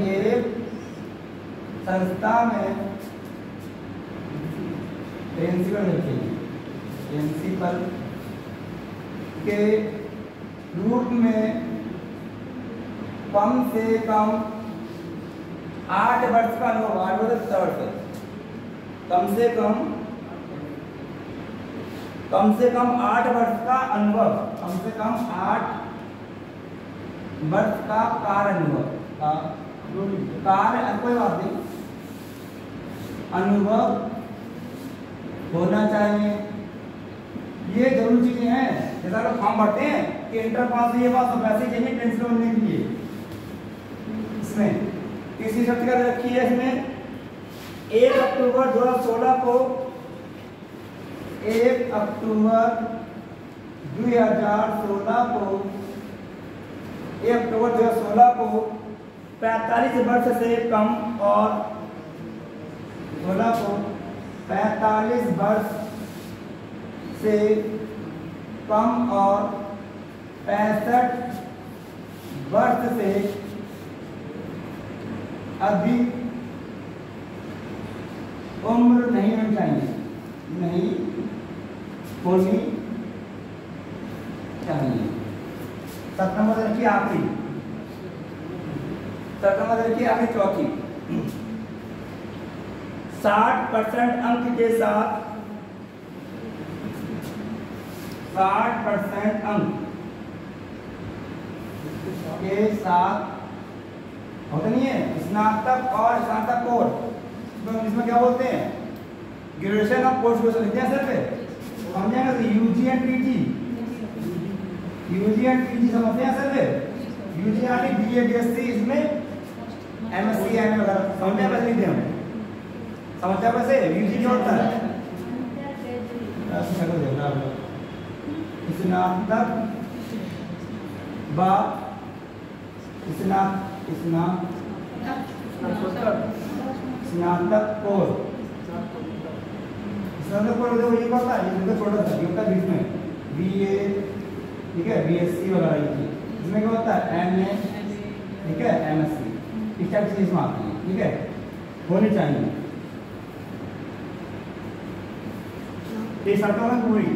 एक संस्था में प्रिंसिपल के रूप में कम से कम 8 वर्ष का अनुभव, 8 वर्ष कम से कम 8 वर्ष का अनुभव, कम से कम 8 वर्ष का कार्य अनुभव, कोई बात नहीं, अनुभव होना चाहिए। ये जरूरी चीजें हैं। जैसा लोग फॉर्म भरते हैं कि इंटर पास ये बात सब वैसे चाहिए प्रिंसिपल बनने के लिए। इसमें किसी शब्द का रखी है इसमें 1 अक्टूबर 2016 को 1 अक्टूबर 2016 को 1 अक्टूबर 2016 को 45 वर्ष से कम और 16 को 45 वर्ष से कम और 65 वर्ष से अधिक उम्र नहीं होनी चाहिए, नहीं होनी चाहिए। 7 नंबर रखिए आखिरी, 7 नंबर रखिए आखिरी चौथी 60% अंक के साथ 60% अंक के साथ होता नहीं है स्नातक और स्नातकोत्तर, इसमें क्या बोलते हैं ग्रेजुएशन और पोस्ट ग्रेजुएशन लिखते हैं सर पे समझेंगे तो यूजी एंड पीजी समझते हैं सर पे यूजी यानी बीए बीएससी, इसमें एमएससी एमए वगैरह समझा बस नहीं थे हमें, समझा बस यूजी क्या होता है? स्नातक बा स्नातक कोर्स, स्नातक कोर्स देखो ये पता है, ये तो छोटा सा ये होता है बीच में बीए, ठीक है, बीएससी वगैरह ये चीज, इसमें क्या होता है एमए, ठीक है, एमएससी, इस टाइप चीज में आती है, ठीक है, होनी चाहिए। ये शर्तों में पूरी,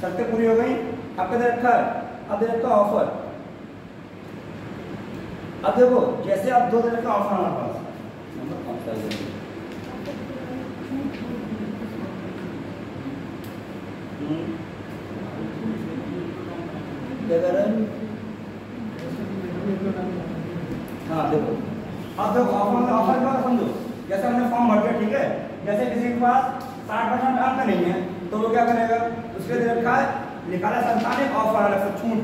शर्तें पूरी हो गई, आपका दे रखा है, अब दे रखा ऑफर। अब देखो जैसे आप 2 दे रखा ऑफर हमारे पास, नंबर कौन सा है? हाँ देखो, अब देखो ऑफर का समझो, जैसे हमने फॉर्म भर दिया, ठीक है, जैसे किसी के पास 60% अंक नहीं है तो वो क्या करेगा, उसके दे रखा है निकाला संस्थान एक ऑफर अलग से छूट,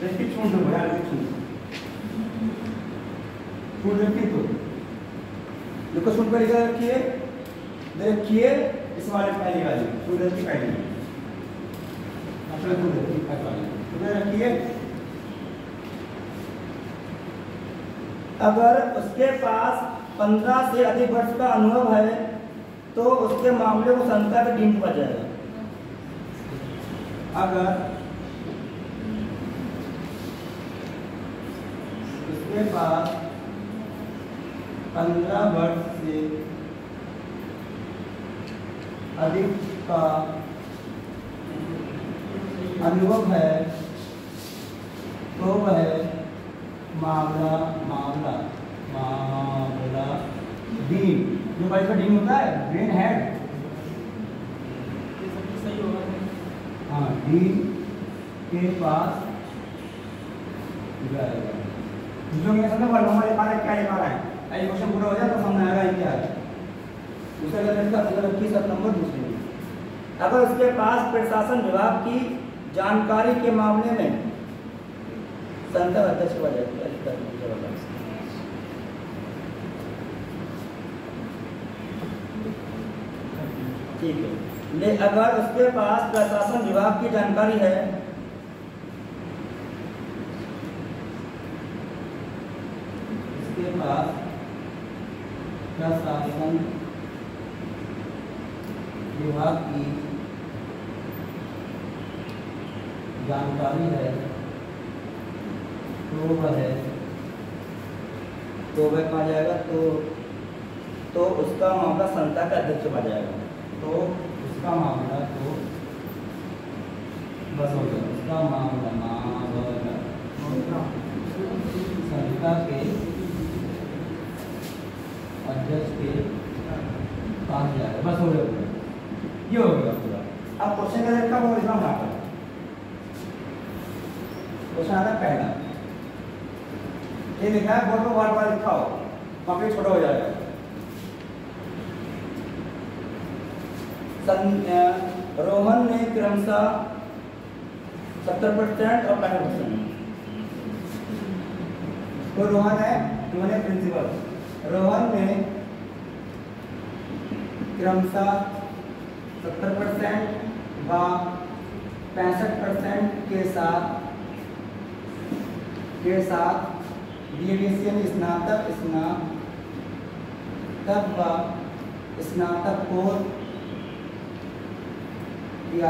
इसकी छूट हो यार, इसकी छूट देखिए तो देखो छूट पर लिखा रखिए, देखिए इस वाले पहली वाली छूट की पहली छूट रखिए। अगर उसके पास 15 से अधिक वर्ष का अनुभव है तो उसके मामले को संस्था के डीम्ड किया जाएगा। अगर उसके पास 15 वर्ष से अधिक का अनुभव है तो वह मामला डीन, जो भाई का डीन होता है ब्रेन हेड, सही होगा। हाँ डीन के पास जाएगा। जो मैं समझ पा रहा हूँ क्या लिखा रहा है, ये क्वेश्चन पूरा हो जाए तो समझ आएगा ये क्या है। दूसरा अगर 21 नंबर दूसरे में, अगर उसके पास प्रशासन विभाग की जानकारी के मामले में संस्था अध्यक्ष हो जाएगा। ठीक है, ले अगर उसके पास प्रशासन विभाग की जानकारी है उसके पास प्रशासन विभाग की जानकारी है तो वह कहा जाएगा, तो उसका मामला संस्था का अध्यक्ष बन जाएगा। तो उसका मामला तो बस हो गया, उसका मामला संस्था के अध्यक्ष के पास जाएगा, बस हो गया, ये हो गया पूरा। अब क्वेश्चन का देखा वो इसमें बना कर क्वेश्चन आता पहला, ये लिखा है बोर्ड पर बार बार लिखाओ, वहाँ पे छोटा हो जाएगा। रोहन ने क्रमशः 70% और 65%, तो रोहन है प्रिंसिपल, रोहन ने क्रमशः 70% व 65% के साथ बीएडीसी स्नातक व स्नातकोत्तर किया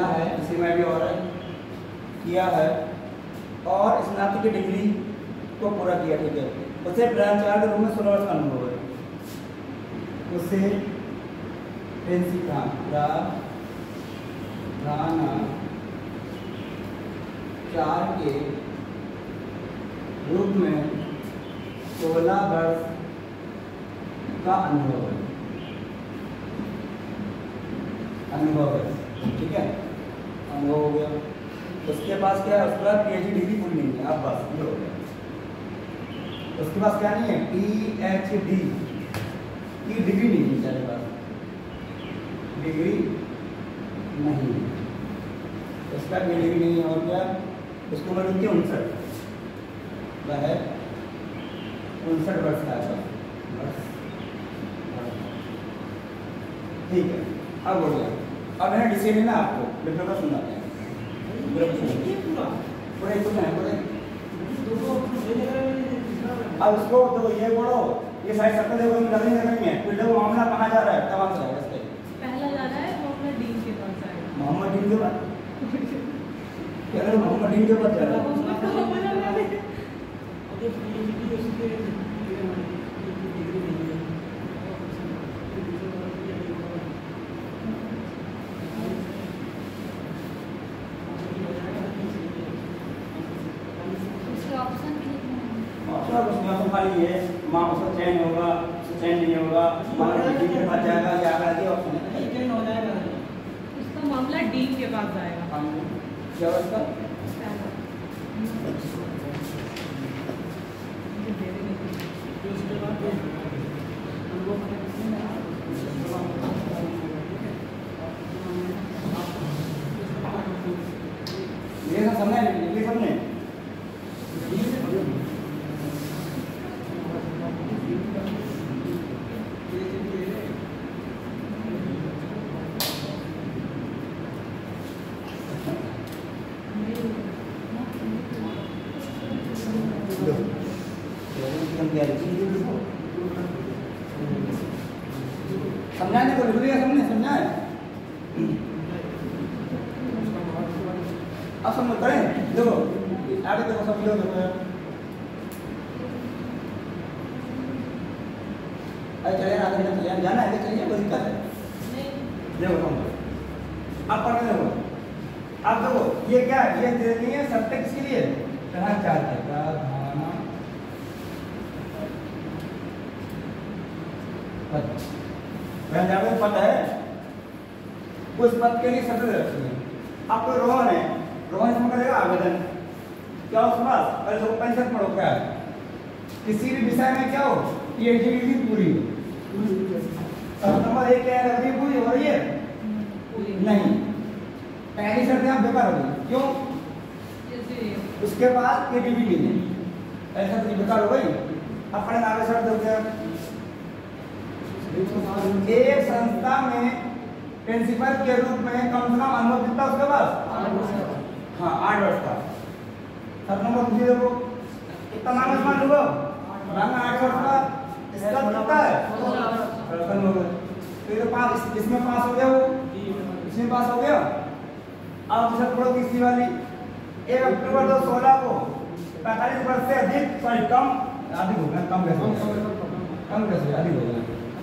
है इसी में भी और किया है और स्नातक की डिग्री को पूरा किया, ठीक है। उसे ब्रांचार्ज के रूप में 16 वर्ष का अनुभव है, उसे चार के रूप में 16 वर्ष का अनुभव है, ठीक है, अनुभव हो गया। उसके पास क्या है, उसके बाद पीएचडी डिग्री पूरी नहीं है, अब बस ये हो गया। उसके पास क्या नहीं है, पीएचडी की डिग्री नहीं है, तेरे पास डिग्री नहीं है, उसका डिग्री नहीं है, और क्या उसको उम्र कितनी 59, वह है 59 वर्ष का है बस। ठीक है, अब हो गया। अब है डिसीजन ना आपको लिखने का सुनाते हैं पूरे कुछ है पूरे। अब उसको तो ये बोलो, ये साइड सकते देखो जल्दी नहीं है, फिर वो मामला कहाँ जा रहा है, कब आंसर है इसके? पहला जा रहा है मोहम्मद डीन के पास जाएगा। मोहम्मद डीन के बाद क्या करें, मोहम्मद डीन के बाद जा रहा है। ऑप्शन भी लिखना है। ऑप्शन उसमें तो खाली ये माँ उसका चयन होगा, चयन नहीं होगा, मामला डीन के पास जाएगा या आगे आगे ऑप्शन है। चेंज हो जाएगा। उसका मामला डीन के पास जाएगा। क्या होगा इसका? उसके बाद ये सब समझे, ये समझे। समझाने को लिख लिया, समझे समझाए। अब समझ करें, देखो आगे देखो, समझो देखो। अरे चलिए आगे चलिए, जाना है चलिए, कोई दिक्कत है? देखो समझो, अब पढ़ने देखो। अब देखो ये क्या है, ये दे रही है सत्य किसके लिए? कहाँ चाहते हैं का धारणा पद, पद है, उस पद के लिए शब्द रखी है। आपको रोहन है, रोहन इसमें करेगा आवेदन, क्या उसके पास? पहले तो 65 पढ़ो, क्या है किसी भी विषय में क्या हो, पीएचडी डिग्री पूरी हो। नंबर 1 क्या है, अभी पूरी हो रही है नहीं, पहली शर्त यहाँ बेकार हो गई, क्यों? उसके बाद पीडीबी नहीं है, ऐसा तो बेकार हो गई। अपने आगे शर्त दो, क्या एक संस्था में प्रिंसिपल के रूप में कम से कम अनुभव कितना उसके पास? हाँ 8 वर्ष का। सब नंबर पूछिए, देखो कितना नाम इसमें अनुभव? 8 वर्ष का। इसका कितना है? तो पास, इसमें पास हो गया, वो इसमें पास हो गया। अब दूसरा पढ़ो तीसरी वाली, 1 अक्टूबर 2016 को 45 वर्ष से अधिक, सॉरी कम, अधिक हो गया, कम कैसे? कम कैसे? अधिक हो गया,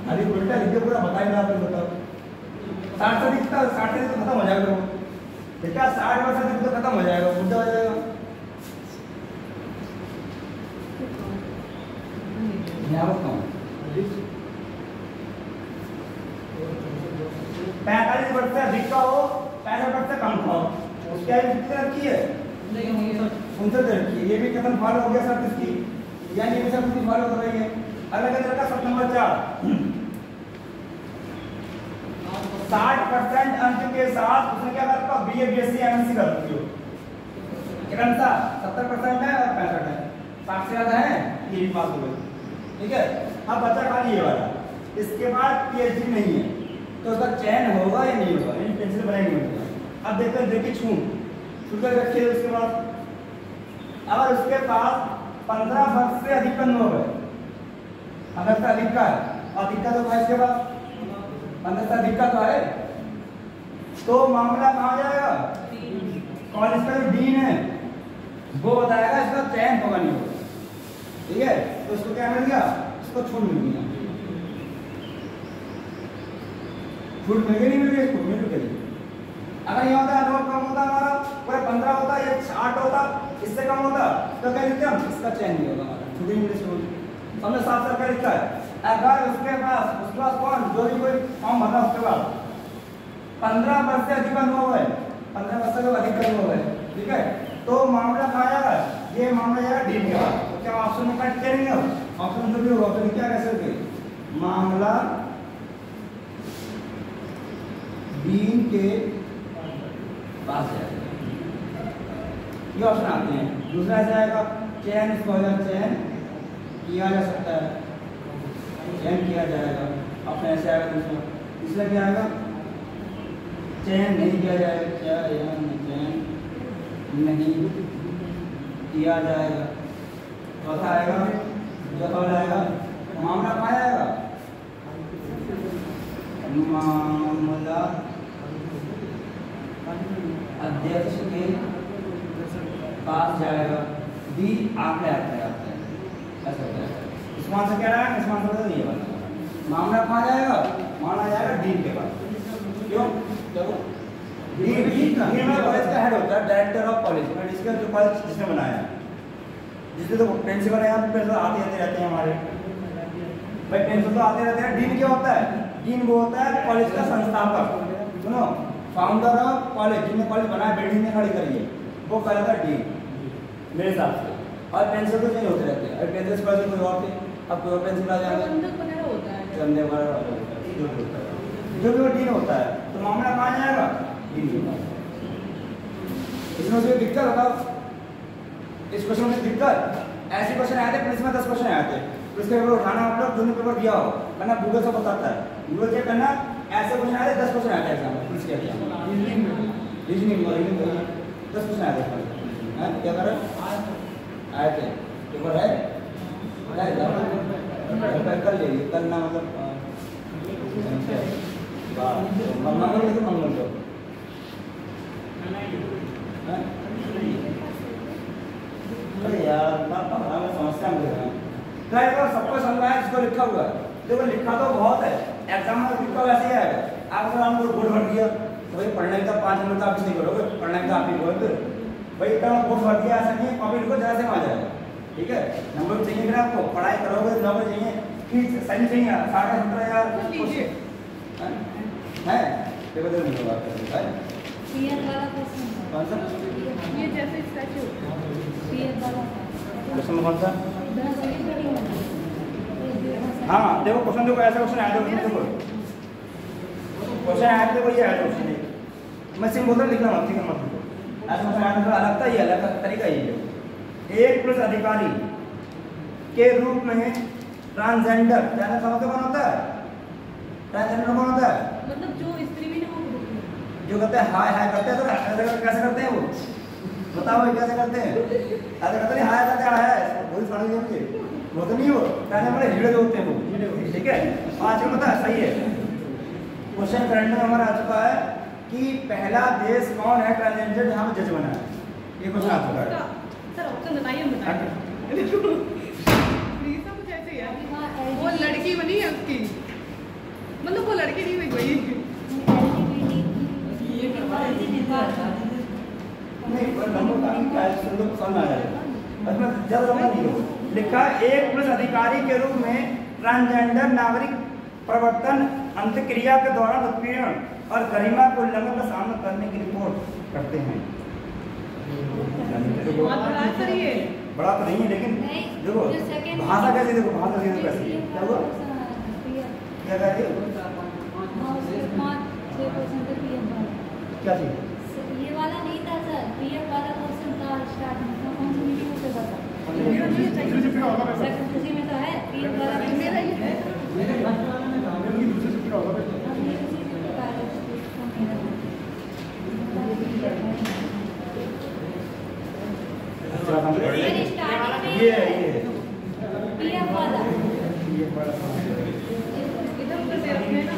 अधिक उल्टा लिखिए पूरा, बताइए आप लोग, बताओ। 60 से दिखता, 60 से तो खत्म हो जाएगा, बेटा 60 वर्ष से तो खत्म हो जाएगा, उल्टा हो जाएगा। यहाँ बताओ 45 वर्ष से अधिक का हो, 65 वर्ष से कम का हो, उसकी आयु कितनी रखी है? 59 रखी है। ये भी कितना फॉलो हो गया सर इसकी, यानी ये सब कुछ फॉलो कर रही है। अलग अलग का सब नंबर 4, 60% अंक के साथ उसने क्या करता है, बीए बीएससी एमएससी कर दी हो। किरण सा 70% है और 65 है, 60 से ज्यादा है, ये भी पास हो गए, ठीक है। अब बच्चा खाली ये वाला, इसके बाद पीएचडी नहीं है, तो उसका चयन होगा या नहीं होगा, यानी पेंसिल बनाएंगे होगा। अब देखते हैं, देखिए छूट कर रखिए। उसके बाद अगर उसके पास 15 वर्ष से अधिक अनुभव है, 15 से अधिक का है, अधिक का तो है इसके पास 15 से अधिक का तो है, तो मामला कहाँ जाएगा? कॉलेज का जो डीन है वो बताएगा इसका चयन होगा नहीं होगा, ठीक है। तो उसको क्या मिल गया? इसको छूट मिल गया, छूट मिल गई, नहीं मिल गई, इसको मिल गई। अगर ये होता अनुभव कम होता हमारा, पूरे 15 होता या 8 होता, इससे कम होता तो क्या लिखते हम? इसका चयन नहीं होगा हमारा, छुट्टी मिलने से हमने साफ साफ क्या लिखा है? अगर उसके पास कौन जो भी कोई फॉर्म भरा उसके बाद 15 वर्ष से अधिक अनुभव है, 15 वर्ष से अधिक अनुभव है, ठीक है, तो मामला कहाँ जाएगा? ये मामला जाएगा डीन के बाद। तो क्या ऑप्शन में कट करेंगे? ऑप्शन जो भी होगा तो क्या कह सकते, मामला डीन के पास जाएगा। ये ऑप्शन आते हैं। दूसरा ऐसा आएगा चयन, इसको हो जाए चयन किया जा सकता है, चयन किया जाएगा, ऑप्शन ऐसे आएगा दूसरा। तीसरा क्या आएगा चयन नहीं किया जाएगा, चयन नहीं किया जाएगा। चौथा आएगा मामला कहाँ आएगा, मामला अध्यक्ष के पास जाएगा, डी आंकड़े आते हैं ऐसा होता है। इसका आंसर क्या रहा है, इसका आंसर ये वाला मामला कहाँ जाएगा, मामला जाएगा डी के पास। क्यों डी में कॉलेज का हेड होता है डायरेक्टर ऑफ कॉलेज, इसका जो कॉलेज जिसने बनाया है, जिससे तो प्रिंसिपल है, यहाँ पे प्रिंसिपल आते रहते हैं हमारे भाई, प्रिंसिपल तो आते रहते हैं। डीन क्या होता है, डीन वो होता है कॉलेज का संस्थापक, सुनो फाउंडर ऑफ कॉलेज, जिसने कॉलेज बनाया, बिल्डिंग में खड़ी करी है, वो कहलाता है डीन मेरे हिसाब से। और प्रिंसिपल तो चेंज होते रहते हैं, अभी प्रिंसिपल कोई और थे, अब कोई और प्रिंसिपल आ जाएगा, जो भी वो डीन होता है। तो मामला कहाँ जाएगा, डीन के पास। इसमें से दिक्कत बताओ, इस क्वेश्चन में दिक्कत, ऐसे क्वेश्चन आए थे पुलिस में 10 क्वेश्चन आए थे, पुलिस का पेपर उठाना मतलब दोनों पेपर दिया हो, वरना गूगल सब बताता है, गूगल चेक करना। ऐसे क्वेश्चन आए थे 10 क्वेश्चन आए थे एग्जाम में पुलिस के एग्जाम में, रीजनिंग 10 क्वेश्चन आए थे। क्या कर रहे आए थे पेपर है कर लेंगे, कल ना मतलब मंगल को मंगल को अरे यार हमें समस्या में सबको समझना है, जिसको लिखा हुआ है देखो, लिखा तो बहुत है, एग्जाम में लिखा वैसे ही आएगा। आप अगर हमको बोर्ड भर दिया तो भाई पढ़ने का 5 मिनट आप नहीं करोगे, पढ़ने का आप ही करोगे भाई, इतना बोर्ड भर दिया ऐसा नहीं है, कॉपी लिखो जरा से आ जाएगा, ठीक है। नंबर चाहिए फिर आपको, पढ़ाई करोगे नंबर चाहिए, ठीक सही चाहिए 60-70,000 है पेपर दे नहीं बात है। पीएन वाला क्वेश्चन कौन सा ये जैसे स्टैचू पीएन वाला क्वेश्चन कौन सा, 10 हाँ देखो क्वेश्चन देखो, ऐसा क्वेश्चन आया था, देखो क्वेश्चन आया था, देखो ये आया क्वेश्चन, मैं सिर्फ बोल रहा लिखना मत, ठीक है मत लिखो, ऐसा क्वेश्चन आया था, अलग था, ये अलग तरीका ये है। 1+ अधिकारी के रूप में ट्रांसजेंडर, जानना समझते कौन होता है, ट्रांसजेंडर कौन होता है, मतलब जो स्त्री भी ना हो, जो करते हैं हाय हाय करते हैं, तो कैसे करते हैं वो बताओ, कैसे करते हैं, ऐसे करते नहीं हाय करते हैं, हाय वही साड़ी देंगे वो तो नहीं, हो कहने वाले हीड़े जो होते हैं वो, ठीक है। आज का पता है सही है, क्वेश्चन करंट में हमारा आ चुका है कि पहला देश कौन है ट्रांसजेंडर जहाँ पे जज बना है, ये क्वेश्चन आ चुका है। सर ऑप्शन बताइए, हम बताएंगे प्लीज, कुछ ऐसे ही है, वो लड़की बनी है उसकी, मतलब वो लड़की नहीं हुई कोई, नहीं नंबर का क्या है, संदर्भ समझ आ जाएगा, मतलब ज्यादा लंबा नहीं हो लिखा। 1+ अधिकारी के रूप में ट्रांसजेंडर नागरिक प्रवर्तन अंतक्रिया के दौरान उत्पीड़न और गरिमा को उल्लंघन का सामना करने की रिपोर्ट करते हैं। बहुत बड़ा है सर ये, बड़ा तो नहीं है, लेकिन देखो भाषा कैसे, देखो भाषा कैसे कैसे क्या हुआ, क्या कह रही है, क्या चीज, ये वाला नहीं था सर, पीएफ वाला क्वेश्चन था स्टार्ट में, कौन सी मीटिंग से बता उसी में तो है पीएफ वाला, मेरा ये है ये पीएफ वाला इधर उधर से रखना है ना,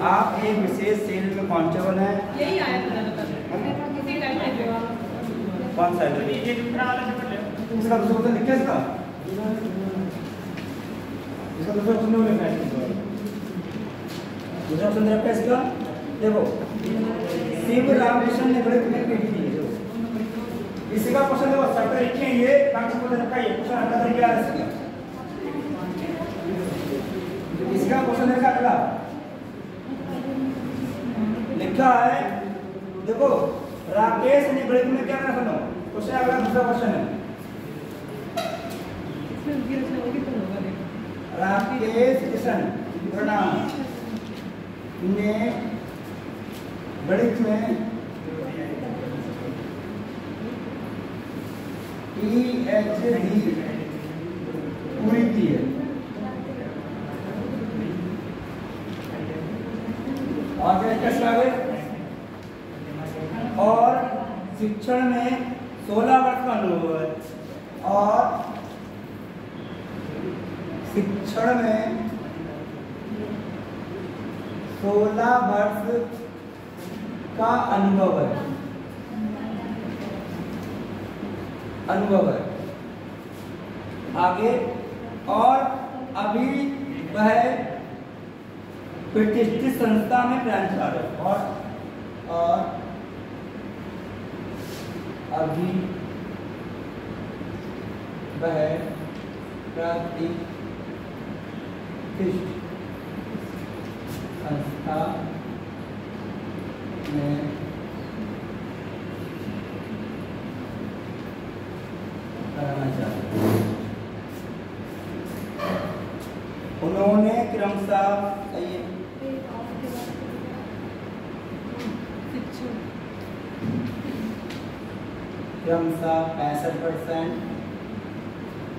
आप एक विशेष फील्ड में कॉन्स्टेबल हैं, यही आया था इसी टाइम पे, कौन सा है इसका दूसरा क्वेश्चन लिखा है, इसका दूसरा क्वेश्चन नहीं लिखा है, दूसरा क्वेश्चन लिखा है इसका, देखो शिव रामकृष्ण ने बड़े क्लियर की थी, इसी का क्वेश्चन देखो सर्कल लिखे ये कांच को रखा है, क्वेश्चन हटा कर क्या है इसका क्वेश्चन है अगला लिखा है, देखो राकेश ने गणित में क्या करना, सुनो क्वेश्चन अगला दूसरा क्वेश्चन है, इसमें उनकी रचना होगी तो होगा, देखो राकेश किशन प्रणाम ने गणित में PhD पूरी की है और शिक्षण में 16 वर्ष का अनुभव है और शिक्षण में 16 वर्ष का अनुभव है आगे और अभी वह प्रतिष्ठित संस्था में प्राचार्य है और अभी वह प्रतिष्ठित संस्था में करना चाहते हैं। उन्होंने क्रमशः क्रमशः 65%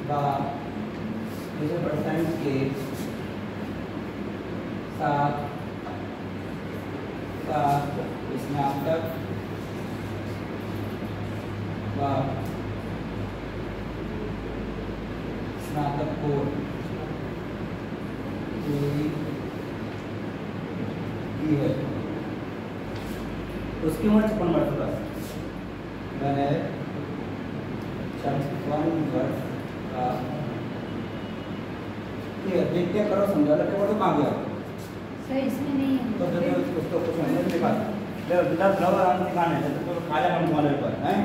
व 20% के साथ स्नातक व स्नातकोत्तर की है। उसकी उम्र 56 वर्ष का वह 56 वर्ष का देखते करो समझा लगे बड़े कहाँ गया सर इसमें नहीं है तो जब उसको कुछ समझ नहीं पाता जब दस रवा आराम से खाने जब तो खा ले हम वाले पर हैं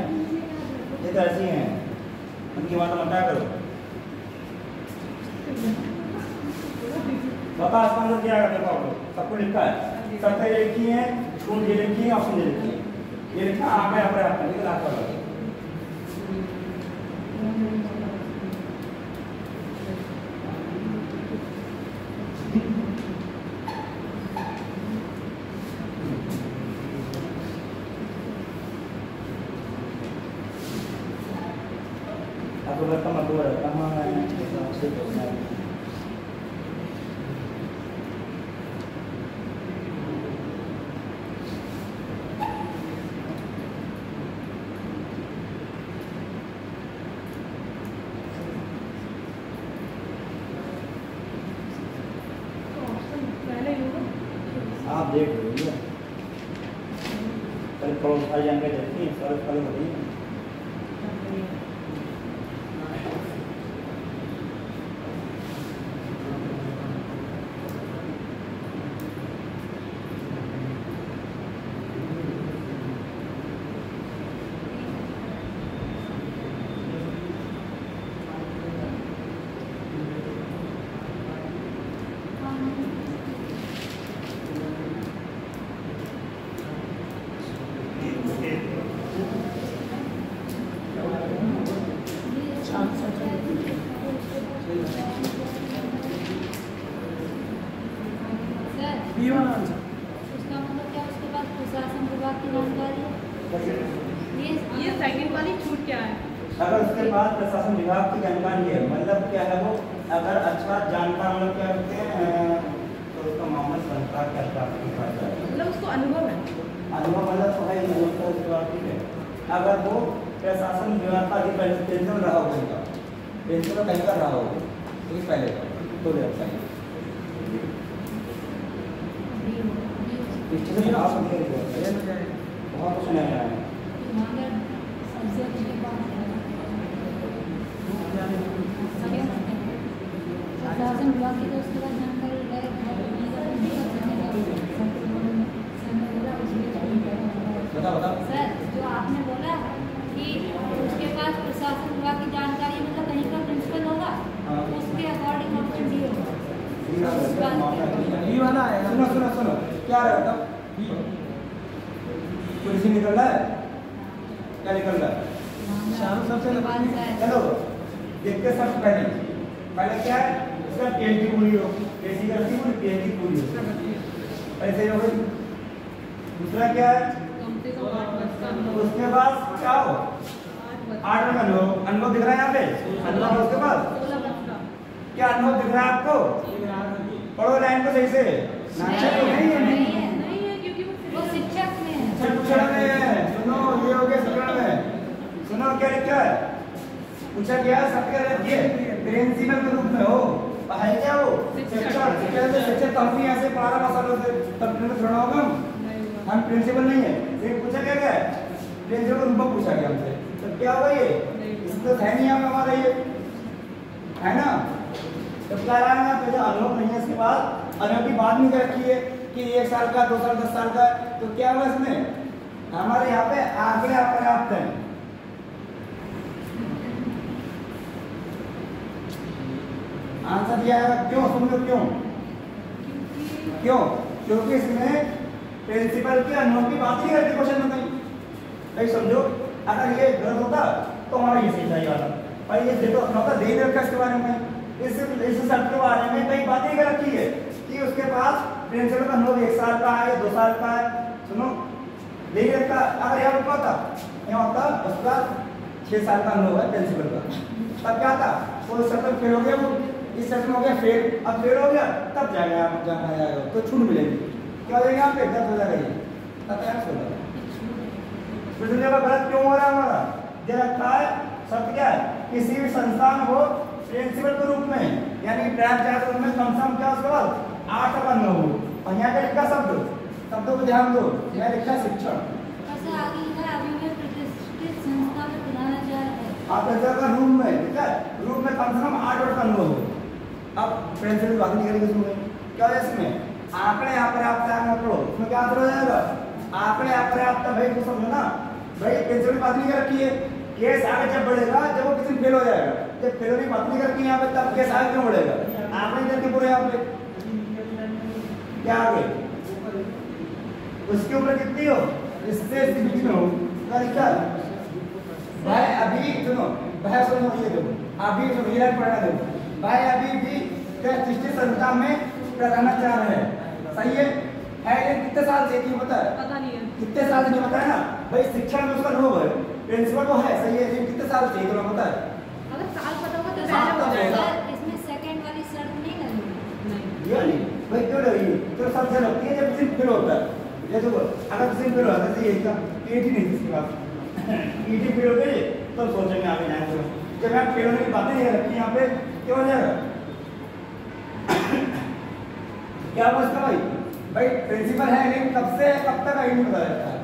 ये तो ऐसी हैं उनकी बात मत करो बता आसमान को क्या करते हो सबको लिखा है सबसे ये लिखी है छूट ये लिखी है ऑप्शन ये लिखी है ये लिखा आगे अपने आप लिख रहा है aku bertemu dua pertama आप देख लीजिए कल प्रोफाइल जाके देखिए सर्च कल बताइए उसका मतलब क्या उसके बाद प्रशासन विभाग की जानकारी ये सेकंड वाली छूट क्या है अगर उसके बाद प्रशासन विभाग की जानकारी है मतलब क्या है वो अगर अच्छा जानकार मतलब क्या कहते हैं तो उसका मामला सरकार के प्राप्त की बात है मतलब उसको अनुभव है अनुभव मतलब तो है अनुभव का जवाब ठीक है अगर वो प्रशासन विभाग का अधिकारी पेंशन रहा होगा पेंशन में कहीं का रहा होगा तो पहले तो ले पहले स्टेशन आप बहुत कुछ नया है सबसे अच्छी बात प्रशासन विभाग की तो उसके बाद जानकारी बता सर जो आपने बोला कि उसके पास प्रशासन विभाग की जानकारी मतलब कहीं का प्रिंसिपल होगा उसके अकॉर्डिंग ऑप्शन डी होगा सुनो क्या है कुर्सी निकल रहा है क्या निकल रहा है चलो देखते सबसे पहले क्या है इसका PhD पूरी हो, PhD करती पूरी PhD पूरी हो, ऐसे हो गई। दूसरा क्या है, उसके बाद क्या हो 8 में अनुभव दिख रहा है यहाँ पे, अनुभव उसके बाद क्या अनुभव दिख रहा है आपको? पढ़ो लाइन को सही से। नहीं है क्योंकि वो शिक्षक में है। शिक्षण में है। सुनो ये हो गया शिक्षण में। सुनो क्या लिखा है, पूछा गया सबके रखिए प्रिंसिपल के रूप में हो, है क्या वो शिक्षण। शिक्षक कंपनी ऐसे 12 सालों से तब थोड़ा होगा हम प्रिंसिपल नहीं है। फिर पूछा क्या क्या है, प्रिंसिपल का रूप में पूछा गया हमसे, तो क्या होगा ये, इसमें है नहीं हम हमारा ये है ना। तो क्या रहा है तो जो अनुभव नहीं है इसके बाद अनुभव की बात नहीं कर रखी है कि 1 साल का 2 साल 10 साल का, तो क्या हुआ इसमें हमारे यहाँ पे आंकड़े अपर्याप्त हैं। आंसर दिया है क्यों, समझो क्यों, क्योंकि इसमें प्रिंसिपल के अनुभव की बात नहीं करती क्वेश्चन में कहीं समझो। अगर ये गलत होता तो हमारा ये सही जाएगा और ये देखो अपना दे रखा इसके बारे में, इस शब्द के बारे में कई बातें कर रखी है कि उसके पास प्रिंसिपल का अनुभव 1 साल का है या 2 साल का है। सुनो दे रखा, अगर यहाँ रुका था यहाँ होता उसका 6 साल का अनुभव है प्रिंसिपल का, तब क्या था वो शब्द फेल हो गया, वो इस सेक्शन हो गया फेल, अब फेल हो गया तब जाएगा तो छूट मिलेगी, क्या हो जाएगा यहाँ पे गलत हो जाएगा, ये जगह गलत क्यों हो रहा है हमारा, दे रखा है शब्द क्या है किसी भी संस्थान हो प्रिंसिपल के रूप में, यानी प्राइम चार्ज रूप में कम से कम क्या उसके बाद 8 का अनुभव हो। और यहाँ पे लिखा शब्दों को ध्यान दो, मैं लिखा शिक्षण आप का रूम में ठीक है, रूम में कम से कम 8 वर्ष का अनुभव हो। अब प्रिंसिपल बात नहीं करेंगे इसमें, क्या है इसमें आंकड़े अपर्याप्त पढ़ो, उसमें क्या आंसर हो जाएगा आंकड़े अपर्याप्त। भाई तो समझो ना भाई, प्रिंसिपल बात नहीं कर रखी है, केस आगे जब बढ़ेगा जब वो किसी फेल हो जाएगा, जब फेल होने की बात नहीं कर रखी यहाँ पे तब केस आगे क्यों बढ़ेगा, आंकड़े करके पूरे यहाँ पे क्या आगे उसके ऊपर कितनी हो इससे बीच में हो क्या लिखा भाई। अभी सुनो भाई, सुनो ये देखो अभी जो मेरा पढ़ना देखो भाई, अभी भी सृष्टि संस्था में प्रधानाचार्य है, सही है ये कितने साल से नहीं पता है, पता नहीं है कितने साल से नहीं पता है ना भाई, शिक्षा में उसका अनुभव है, प्रिंसिपल तो है सही है, लेकिन कितने साल से तुम्हें पता है, अगर साल पता होगा तो साल हो जाएगा। इसमें सेकंड वाली शर्त नहीं लगेगी। ये नहीं भाई क्यों लगी, तो सबसे लगती है जब किसी फेल होता है, ये देखो अगर किसी फेल होता है तो ये क्या पीटी नहीं इसके बाद पीटी फेल हो गई तो सोचेंगे आगे जाएंगे, जब आप फेल होने की बातें नहीं रखी यहाँ पे क्यों हो जाएगा क्या बसता भाई प्रिंसिपल है लेकिन कब से कब तक ये नहीं पता रहता है,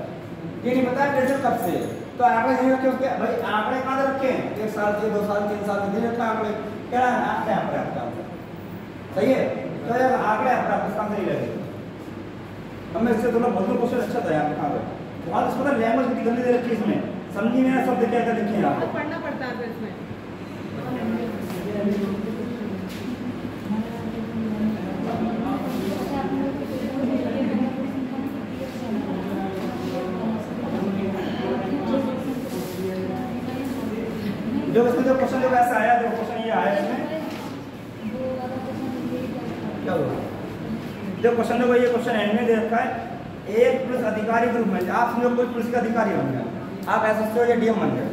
ये नहीं पता प्रिंसिपल कब से, तो आंकड़े नहीं रखे उसके भाई, आंकड़े कहाँ रखे हैं 1 साल से 2 साल 3 साल से रखा आंकड़े, क्या आंकड़े अपर्याप्त सही है, तो आंकड़े अपर्याप्त इसका नहीं लगेगा। हमें इससे थोड़ा बहुत क्वेश्चन अच्छा था यहाँ पे, बहुत इसको लैंग्वेज कितनी गंदी दे रखी है इसमें, समझी मेरा शब्द क्या क्या लिखे हैं बहुत पढ़ना पड़ता है इसमें। जो इसमें जो क्वेश्चन जो ऐसा आया, जो क्वेश्चन ये आया इसमें क्या हुआ, जो क्वेश्चन देखो ये क्वेश्चन एंड में दे रखा है, एक पुलिस अधिकारी के रूप में आप समझो कोई पुलिस का अधिकारी बन गया, आप एसएसपी या डीएम बन गए,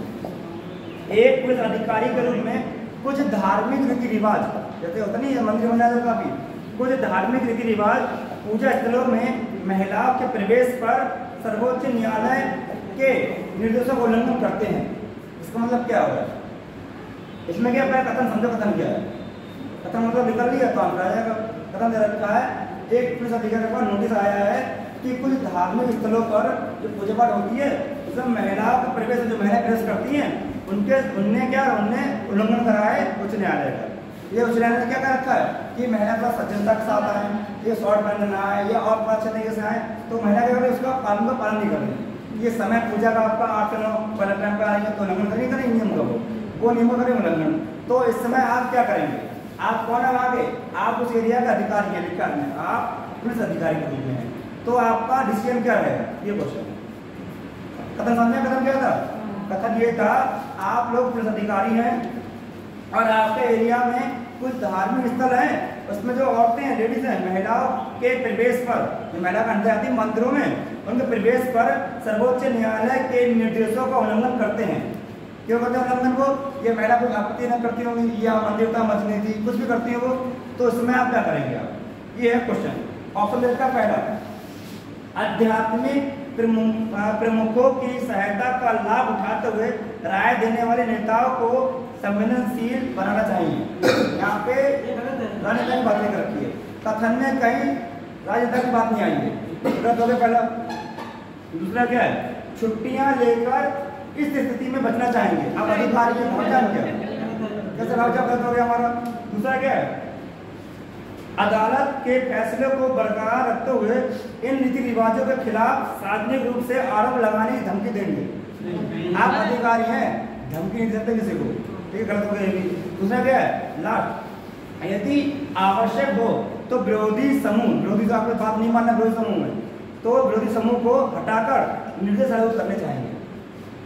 एक पुलिस अधिकारी के रूप में कुछ धार्मिक रीति रिवाज जैसे होता नहीं है मंदिर बना जाता काफी, कुछ धार्मिक रीति रिवाज पूजा स्थलों में महिलाओं के प्रवेश पर सर्वोच्च न्यायालय के निर्देशों का उल्लंघन करते हैं। इसका मतलब क्या होगा, इसमें क्या पहले कथन समझो, कथन क्या है, कथन मतलब निकल लिया तो आंसर आ जाएगा। कथन दे रखा है एक पुलिस अधिकारी पर नोटिस आया है कि कुछ धार्मिक स्थलों पर जो पूजा पाठ होती है उसमें महिलाओं के प्रवेश जो महिलाएं प्रवेश करती हैं उनने उल्लंघन करा है उच्च न्यायालय का। ये उच्च न्यायालय ने क्या कर रखा है कि महिला का सज्जनता के साथ आए, ये शॉर्ट पहनना है या और अच्छे तरीके से आए, तो महिला क्या करें उसका कानून का पालन नहीं कर रही, ये समय पूजा का आपका 8 से 9 वाला टाइम पे आ रही है तो उल्लंघन करेंगे नियम का, वो नियम करें उल्लंघन। तो इस समय आप क्या करेंगे, आप कौन है आगे, आप उस एरिया का अधिकारी है, आप पुलिस अधिकारी के रूप में हैं, तो आपका डिसीजन क्या रहेगा, ये क्वेश्चन। कथन समझे, कथन क्या था, कथन ये था आप लोग पुलिस अधिकारी हैं और आपके एरिया में कुछ धार्मिक स्थल हैं उसमें जो औरतें हैं, लेडीज हैं, महिलाओं के प्रवेश पर, जो महिला अंदर आती मंदिरों में, उनके प्रवेश पर सर्वोच्च न्यायालय के निर्देशों का उल्लंघन करते हैं। क्यों करते हैं उल्लंघन को? ये महिला को आपत्ति न करती होंगी या मंदिर का मस्जिद थी, कुछ भी करती है वो, तो उसमें आप क्या करेंगे? आप ये है क्वेश्चन। ऑप्शन का पहला, आध्यात्मिक प्रमुखों की सहायता का लाभ उठाते हुए राय देने वाले नेताओं को संवेदनशील बनाना चाहिए। यहाँ पे राजनीतिक बातें कर रखी है, कथन में कहीं राजनीतिक बात नहीं आई है। पहला। दूसरा क्या है? छुट्टियां लेकर इस स्थिति में बचना चाहेंगे। अब अधिकारी के भावजान क्या कैसे भावजान गलत हो गया हमारा। दूसरा क्या है? अदालत के फैसले को बरकरार रखते हुए इन रीति रिवाजों के खिलाफ सार्वजनिक रूप से आरोप लगाने की धमकी देंगे। आप अधिकारी हैं, धमकी नहीं देते किसी को, ठीक है? गलत हो गया ये भी। दूसरा क्या है? लास्ट, यदि आवश्यक हो तो विरोधी समूह, विरोधी तो आपको बात नहीं मानना विरोधी समूह में, तो विरोधी समूह को हटाकर निर्देश आयोग करने चाहेंगे।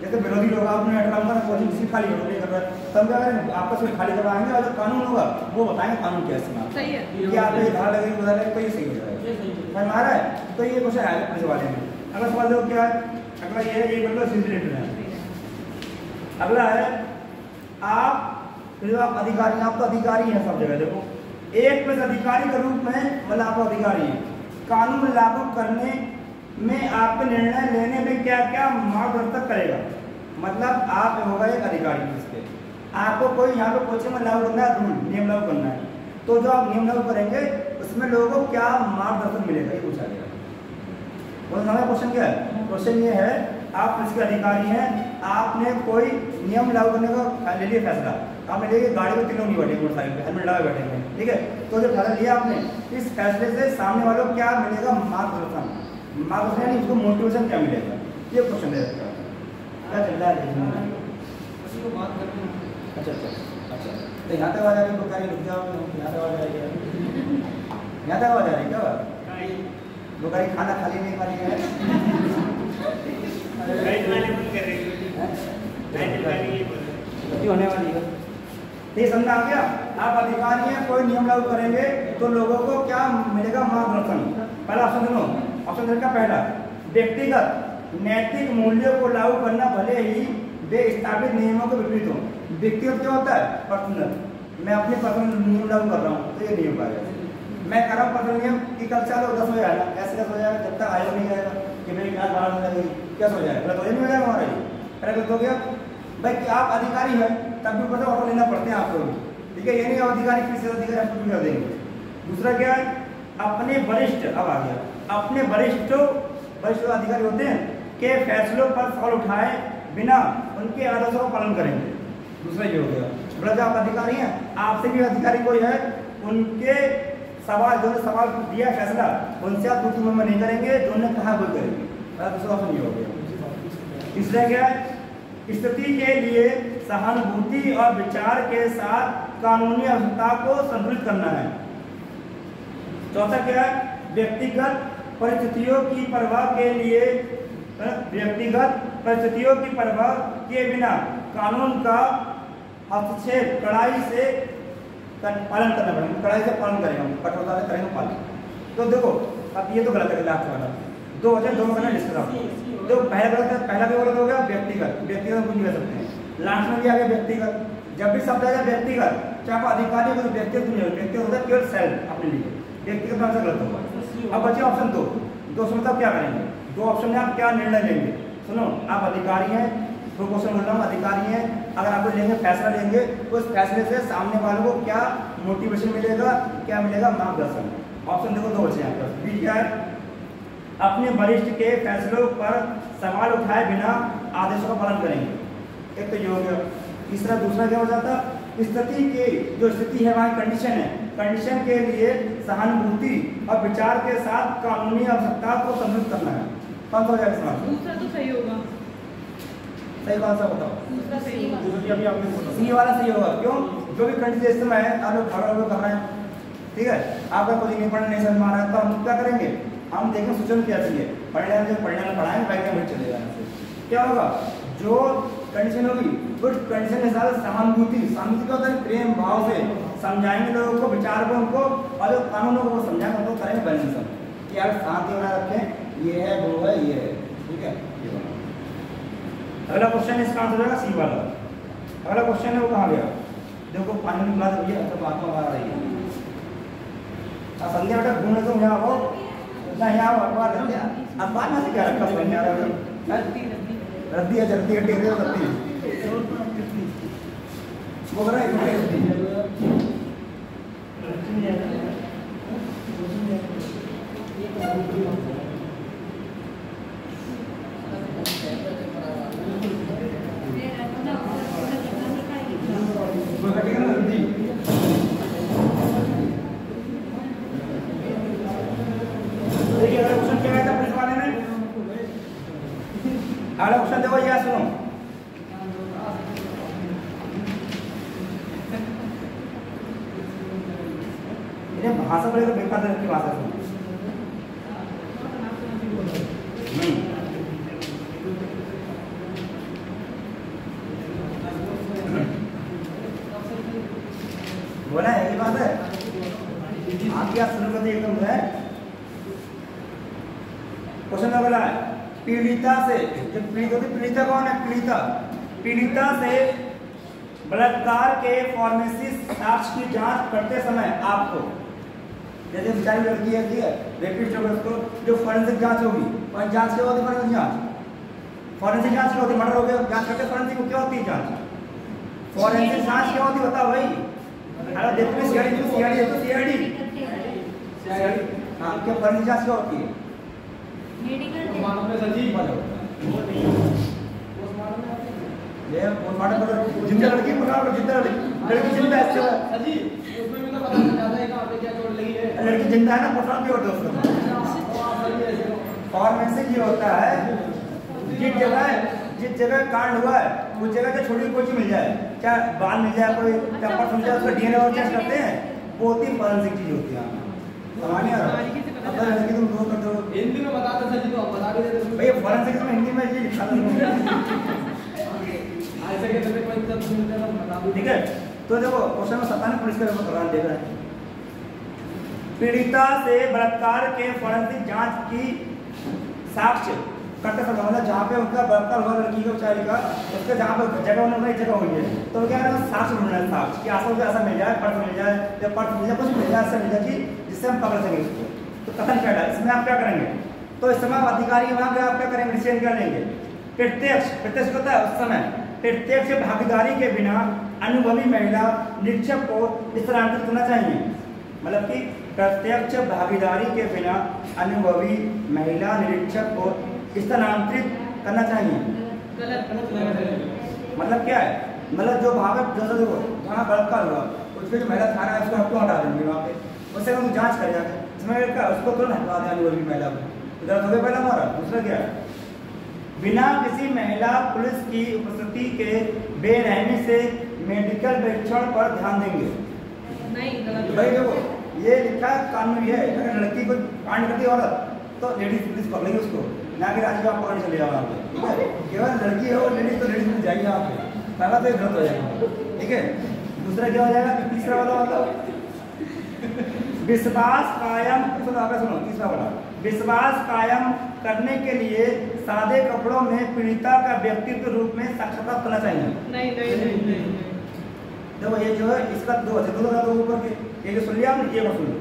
जैसे विरोधी लोग आपने कोचिंग सीट खाली नहीं कर रहा है, तब अगर आपस में खाली करवाएंगे और जो कानून होगा वो बताएंगे कानून क्या इस्तेमाल सही है कि आप ये धार लगेगी उधर लगेगी, तो ये सही हो जाएगा। समझ आ रहा है? तो ये क्वेश्चन आएगा पुलिस वाले में। अगला सवाल देखो क्या है? अगला ये मतलब सिलसिलेटेड है। अगला है, आप अधिकारी, आप तो अधिकारी हैं सब जगह। देखो, एक प्लस अधिकारी के रूप में मतलब आप अधिकारी हैं, कानून लागू करने में आपके निर्णय लेने में क्या क्या मार्गदर्शन करेगा। मतलब आप होगा एक अधिकारी, जिसके आपको कोई यहाँ पे कोचिंग में लागू करना है, रूल नियम लागू करना है, तो जो आप नियम लागू करेंगे उसमें लोगों को क्या मार्गदर्शन मिलेगा, ये पूछा गया। वो हमारा क्वेश्चन क्या है? क्वेश्चन ये है, आप पुलिस के अधिकारी हैं, आपने कोई नियम लागू करने का ले लिया फैसला, आपने ले लिया गाड़ी में तीनों नहीं बैठेंगे, मोटरसाइकिल पे हेलमेट लगा बैठेंगे, ठीक है? तो जो फैसला लिया आपने, इस फैसले से सामने वालों को क्या मिलेगा? मार्गदर्शन। मार्गदर्शन यानी उसको मोटिवेशन क्या मिलेगा, ये क्वेश्चन दे रखा है। क्या चल रहा है? अच्छा अच्छा अच्छा, तो यहाँ तक आ जा रही है, बुखारी रुक जाओ, यहाँ तक आ जा रही है, यहाँ तक आ जा रही है क्या? बुखारी खाना खाली नहीं खाली है, होने वाली है। ये समझा आ गया? आप अधिकारी हैं, कोई नियम लागू करेंगे तो लोगों को क्या मिलेगा? मार्गदर्शन। पहला ऑप्शन सुनो, ऑप्शन का पहला, व्यक्तिगत नैतिक मूल्यों को लागू करना भले ही वे स्थापित नियमों के विपरीत हो। व्यक्तिगत क्या होता है? पर्सनल। मैं अपने पर्सनल नियम लागू कर रहा हूँ तो ये नियम पाएगा। मैं कर रहा हूँ पर्सनल नियम कि कल चलो 10 बजे आना, ऐसे 10 बजे आएगा जब तक आयोग नहीं आएगा कि मेरी क्लास 12 बजे लगेगी, क्या हो जाएगा? तो ये नहीं हो जाएगा हमारा, ये गलत हो गया भाई। कि आप अधिकारी हैं तब भी पता ऑटो लेना पड़ते हैं आपको, ठीक है? ये नहीं अधिकारी किसी अधिकारी आपको भी कर देंगे। दूसरा क्या है? अपने वरिष्ठ, अब आ गया, अपने वरिष्ठ अधिकारी होते हैं के फैसलों पर सवाल उठाए बिना उनके आदेशों का पालन करेंगे। दूसरा ये हो गया, बोला जो आप अधिकारी हैं, आपसे भी अधिकारी कोई है, उनके सवाल, जो सवाल दिया फैसला, उनसे आप तुम में नहीं करेंगे, जो उन्होंने कहा वो करेंगे। दूसरा ऑप्शन ये हो गया। तीसरा क्या है? स्थिति के लिए सहानुभूति और विचार के साथ कानूनी आवश्यकता को संतुलित करना है। चौथा क्या है? व्यक्तिगत परिस्थितियों की परवाह के लिए, व्यक्तिगत परिस्थितियों की परवाह किए बिना कानून का हस्तक्षेप कड़ाई से पालन करना पड़ेगा, कड़ाई से पालन करेंगे, कठोरता से करेंगे पालन। तो देखो, अब ये तो गलत है, लास्ट वाला 2 करना डिस्कस। तो पहला गलत है, पहला भी गलत हो गया, व्यक्तिगत, व्यक्तिगत कुछ नहीं कर सकते हैं। लास्ट में भी आ गया व्यक्तिगत। जब भी शब्द आएगा व्यक्तिगत, चाहे आप अधिकारी हो तो व्यक्तिगत नहीं हो, व्यक्तिगत होता है केवल सेल्फ, अपने लिए। व्यक्तिगत में से गलत होगा। अब बचे ऑप्शन 2। मतलब क्या करेंगे? 2 ऑप्शन में आप क्या निर्णय लेंगे? सुनो, आप अधिकारी हैं, 2 क्वेश्चन बोल रहा हूँ, अधिकारी हैं, अगर आप लेंगे फैसला लेंगे तो उस फैसले से सामने वालों को क्या मोटिवेशन मिलेगा, क्या मिलेगा? मार्गदर्शन। ऑप्शन देखो 2 बचे यहाँ पर। बी क्या है? अपने वरिष्ठ के फैसलों पर सवाल उठाए बिना आदेशों का पालन करेंगे। एक तो ये हो गया। तीसरा, दूसरा क्या हो जाता? स्थिति के, जो स्थिति है वहाँ कंडीशन है, कंडीशन के लिए सहानुभूति और विचार के साथ कानूनी आवश्यकता को संतुलित करना है। कौन सा हो जाएगा सवाल? दूसरा तो सही होगा। सही कौन सा बताओ? दूसरा सही होगा। अभी आपने बोला सी वाला सही होगा। क्यों? जो भी कंडीशन में है आप लोग घर कर रहे हैं, ठीक है? आपका कोई नहीं पढ़ना, नहीं समझ में आ रहा है, तो हम क्या करेंगे? हम देखें सूचना क्या चाहिए, पढ़ने में पढ़ाएंगे, बैठ में चले जाने से क्या होगा? जो कंडीशन होगी उस कंडीशन के हिसाब से सहानुभूति का होता है प्रेम भाव से समझाएंगे लोगों को, विचार को उनको, और जो कानूनों को समझाएंगे उनको करेंगे बैलेंस कि यार शांति बना रखें, ये है वो है ये है, ठीक है। अगला क्वेश्चन इसका आंसर होगा सी वाला। अगला क्वेश्चन है वो कहाँ गया, देखो पानी निकला तो भैया तो बात में आ रही है। संध्या बेटा घूमने तो यहाँ हो ना, यहाँ अखबार रख दिया, अखबार में से क्या रखा समझ आ रहा है, रद्दी है जल्दी है टेरे रद्दी वो कर रहा है अगला क्वेश्चन देखो, ये सुनो, इन्हें भाषा पड़ेगा बेकार की भाषा सुनो। बोला है, ये बात है आप क्या शुरू करते एकदम है। क्वेश्चन अगला है, पीड़िता से, जो पीड़ित होती, पीड़िता कौन है, पीड़िता से बलात्कार के फार्मेसी साक्ष्य की जांच करते समय आपको, जैसे बेचारी लड़की है, ठीक है, रेपिस्ट होगा, उसको जो फॉरेंसिक जांच होगी, और जांच क्या होती है, फॉरेंसिक जांच, फॉरेंसिक जांच क्या होती है, मर्डर हो गया जांच करते फॉरेंसिक को क्या होती है जांच, फॉरेंसिक जांच क्या होती है बताओ भाई। अरे देखो सीआईडी हाँ, क्या फॉरेंसिक जांच क्या होती है, जिंदा लड़की लड़की जिंदा है, लड़की जिंदा है ना, पोस्टमार्टम भी होता है उसका। फॉरेंसिक ये होता है जिस जगह कांड हुआ है उस जगह से छोटी कोई चीज मिल जाए, चाहे बाल मिल जाए, कोई चप्पल मिल जाए, उसका डीएनए और टेस्ट करते हैं, वो होती है फॉरेंसिक चीज होती है। लड़की तुम दो कर दो हिंदी में बता दो सर जी, तो आप बता भी देते भैया, फॉरेंसिक में हिंदी में ये लिखा ऐसे के तो कोई तब मिलता है बता दो, ठीक है। तो देखो क्वेश्चन में 57 पुलिस का प्रधान देख रहा है, पीड़िता से बलात्कार के फॉरेंसिक जांच की साक्ष्य करते समय, मतलब जहाँ पे उनका बलात्कार हुआ लड़की का बेचारी का, उसके जहाँ पे जगह उन्होंने जगह हुई है, तो क्या है साक्ष्य ढूंढना है, साक्ष्य कि आसपास ऐसा मिल जाए, पर्स मिल जाए, या पर्स मिल जाए, कुछ मिल जाए, ऐसा मिल जाए कि जिससे हम पकड़ सकें उसको। तो कथन क्या है इसमें, आप क्या करेंगे, तो इस समय अधिकारी वहाँ पे आप क्या करेंगे, डिसीजन क्या लेंगे, प्रत्यक्ष होता है उस समय, प्रत्यक्ष भागीदारी के बिना अनुभवी महिला निरीक्षक को स्थानांतरित करना चाहिए, मतलब कि प्रत्यक्ष भागीदारी के बिना अनुभवी महिला निरीक्षक को स्थानांतरित करना चाहिए। मतलब क्या है, मतलब जो भाग जहाँ बलात्कार हुआ उसके जो महिला थाना है उसको हटो हटा देंगे वहाँ पे, उससे हम जांच कर जाते इसमें क्या उसको तुरंत हटवा दें अनुभवी महिला को, इधर हो गया पहला हमारा। दूसरा क्या है, बिना किसी महिला पुलिस की उपस्थिति के बेरहमी से मेडिकल परीक्षण पर ध्यान देंगे। नहीं भाई देखो ये लिखा कानून है, अगर लड़की को कांड करती है औरत तो लेडीज पुलिस पकड़ेगी उसको, ना कि राज्य का पकड़ चले जाओ आप, ठीक है। केवल लड़की हो लेडीज तो लेडीज पुलिस जाएगी आप पे, पहला तो ये गलत हो जाएगा, ठीक है। दूसरा क्या हो जाएगा, तीसरा वाला मतलब विश्वास कायम, सुनो तीसरा वाला, विश्वास कायम करने के लिए सादे कपड़ों में पीड़िता का व्यक्तित्व रूप में साक्षात्कार करना चाहिए। नहीं देखो ये जो है इसका दो ऊपर के, ये जो सुन लिया आपने, ये सुन लो,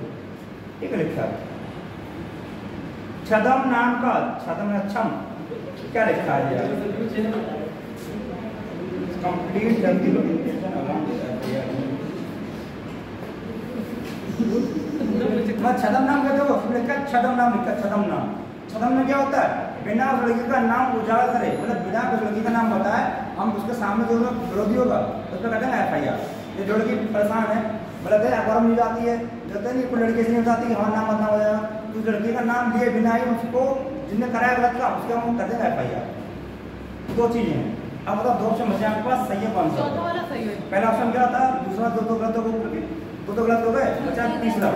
ठीक है। लिखा छदम नाम का, छदम छम क्या लिखा है यार, कंप्लीट जल्दी छदम नाम कहते हो, लिखा छदम नाम, लिखा छदम नाम। छदम में क्या होता है, बिना उस लड़की का नाम उजागर करे, मतलब बिना उस लड़की का नाम बताए हम उसके सामने जो विरोधी होगा उस पर कहते हैं FIR। ये जो लड़की परेशान है, मतलब अखबार में जाती है, कहते नहीं कोई लड़की से नहीं बताती कि हाँ नाम बदनाम हो जाएगा, तो उस लड़की का नाम लिए बिना ही उसको जिसने कराया गलत का उसके हम कर देंगे FIR। दो चीजें हैं, अब बताओ दो ऑप्शन बचे आपके पास, सही है कौन सा? पहला ऑप्शन क्या था, दूसरा दो गलत हो गए, बचा तीसरा।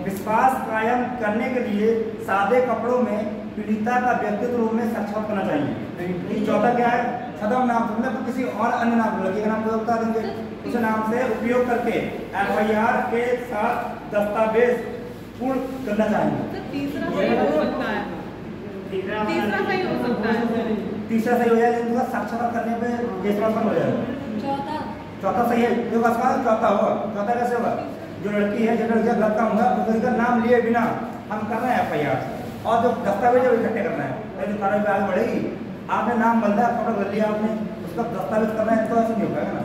विश्वास कायम करने के लिए सादे कपड़ों में पीड़िता का व्यक्तित्व रूप में साक्षात्कार करना चाहिए। चौथा क्या है, सदम नाम से मतलब किसी और अन्य नाम लगे नाम को बता देंगे, उस नाम से उपयोग करके FIR के साथ दस्तावेज पूर्ण करना चाहेंगे। तीसरा सही हो सकता है, तीसरा सही हो सकता है, तीसरा सही हो जाएगा, जिनका साक्षात्कार करने पे ये सवाल हो जाएगा। चौथा सही है, जो सवाल चौथा होगा। चौथा कैसे होगा? जो लड़की है, जो लड़का गलत काम होगा, उसका नाम लिए बिना हम कर रहे हैं FIR, और जो दस्तावेज है इकट्ठे करना है, जो कार्रवाई आगे बढ़ेगी। आपने नाम बदला, फोटो कर लिया आपने, उसका दस्तावेज करना है, तो ऐसा नहीं हो पाएगा ना,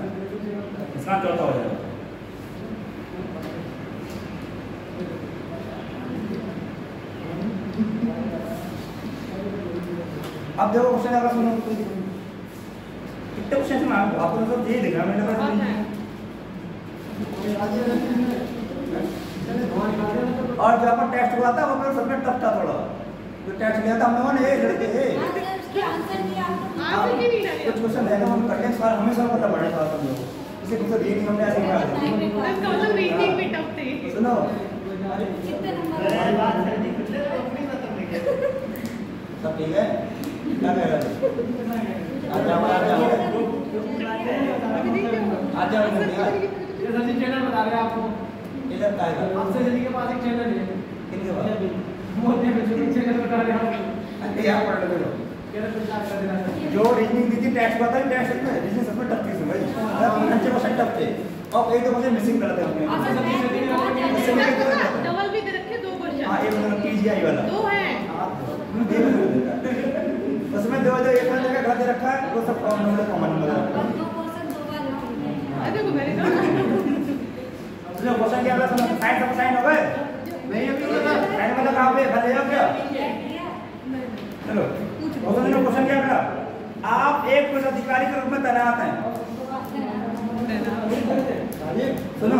इसका चौथा हो जाएगा। अब देखो क्वेश्चन अगर सुनो, कितने क्वेश्चन सुना आपको, मतलब यही दिखा मैंने पास। और जब अपन टेस्ट हुआ था वो मेरे सब में टफ था थोड़ा, जो टेस्ट लिया था हमने वो लड़के थे कुछ क्वेश्चन रहेगा, हम करते हैं सवाल, हमें सब पता पड़े सवाल सब लोग, इसे कुछ ये नहीं हमने ऐसे ही सुनो। सब ठीक है, क्या कह रहा है? आज चैनल बता रहे हैं आपको, इधर का है हमसे जल्दी के पास एक चैनल है, किनके पास मोदी में चैनल बता रहे हैं आपको, यहाँ पढ़ लो। जो रीजनिंग दी थी टेस्ट हुआ था, टेस्ट में रीजनिंग सबसे टफ थी भाई, अच्छे क्वेश्चन टफ थे, और कई तो मुझे मिसिंग कर थे अपने डबल भी दे रखे, 2 क्वेश्चन। हां, एक मतलब PGI वाला 2 है, उसमें दो जो एक वाले का गलत दे रखा है, वो सब कॉमन नंबर है। देखो मैंने कहा जो क्वेश्चन क्या है, सब साइन हो गए नहीं, अभी साइन मतलब कहां पे भले हो क्या? चलो क्वेश्चन क्या है, आप एक पुलिस अधिकारी के रूप में तैनात हैं, सुनो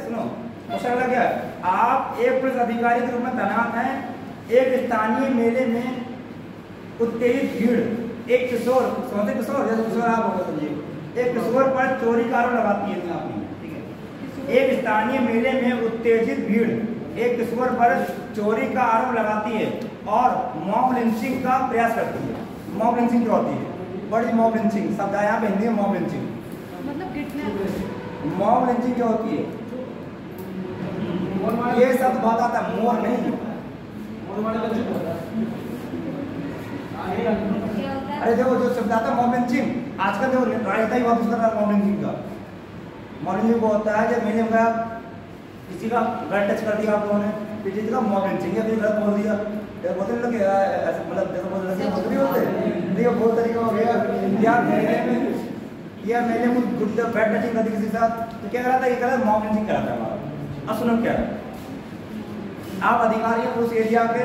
सुनो क्वेश्चन लग गया। आप एक पुलिस अधिकारी के रूप में तैनात हैं, एक स्थानीय मेले में उत्तेजित भीड़ एक किशोर आप होगा समझिए, एक किशोर पर चोरी का आरोप लगाती है, ठीक है। एक स्थानीय मेले में उत्तेजित भीड़ एक किशोर पर चोरी का आरोप लगाती है और मॉब लिंचिंग का प्रयास करती है। मॉब लिंचिंग क्या होती है? What is mob lynching? शब्द है यहाँ पे हिंदी में मॉब लिंचिंग, मतलब किडनैप। मॉब लिंचिंग क्या होती है? ये शब्द बहुत आता है, मोर नहीं। अरे देखो जो शब्द आता है मॉब लिंचिंग, आजकल जो राजनेता ही बहुत यूज कर रहा है मॉब लिंचिंग का। मॉब लिंचिंग वो होता है जब मेले में किसी का गलत टच कर दिया आप लोगों ने, किसी का मॉब लिंचिंग है, गलत बोल दिया, बोलते लोग ऐसे मतलब देखो बोल लगे होते नहीं होते, देखो बहुत तरीका हो गया यार मेले में गुड बैड टचिंग कर दी किसी के साथ, तो क्या करा था? ये करा मॉब लिंचिंग करा था हमारा। अब सुनो क्या है, आप अधिकारी हैं उस एरिया के,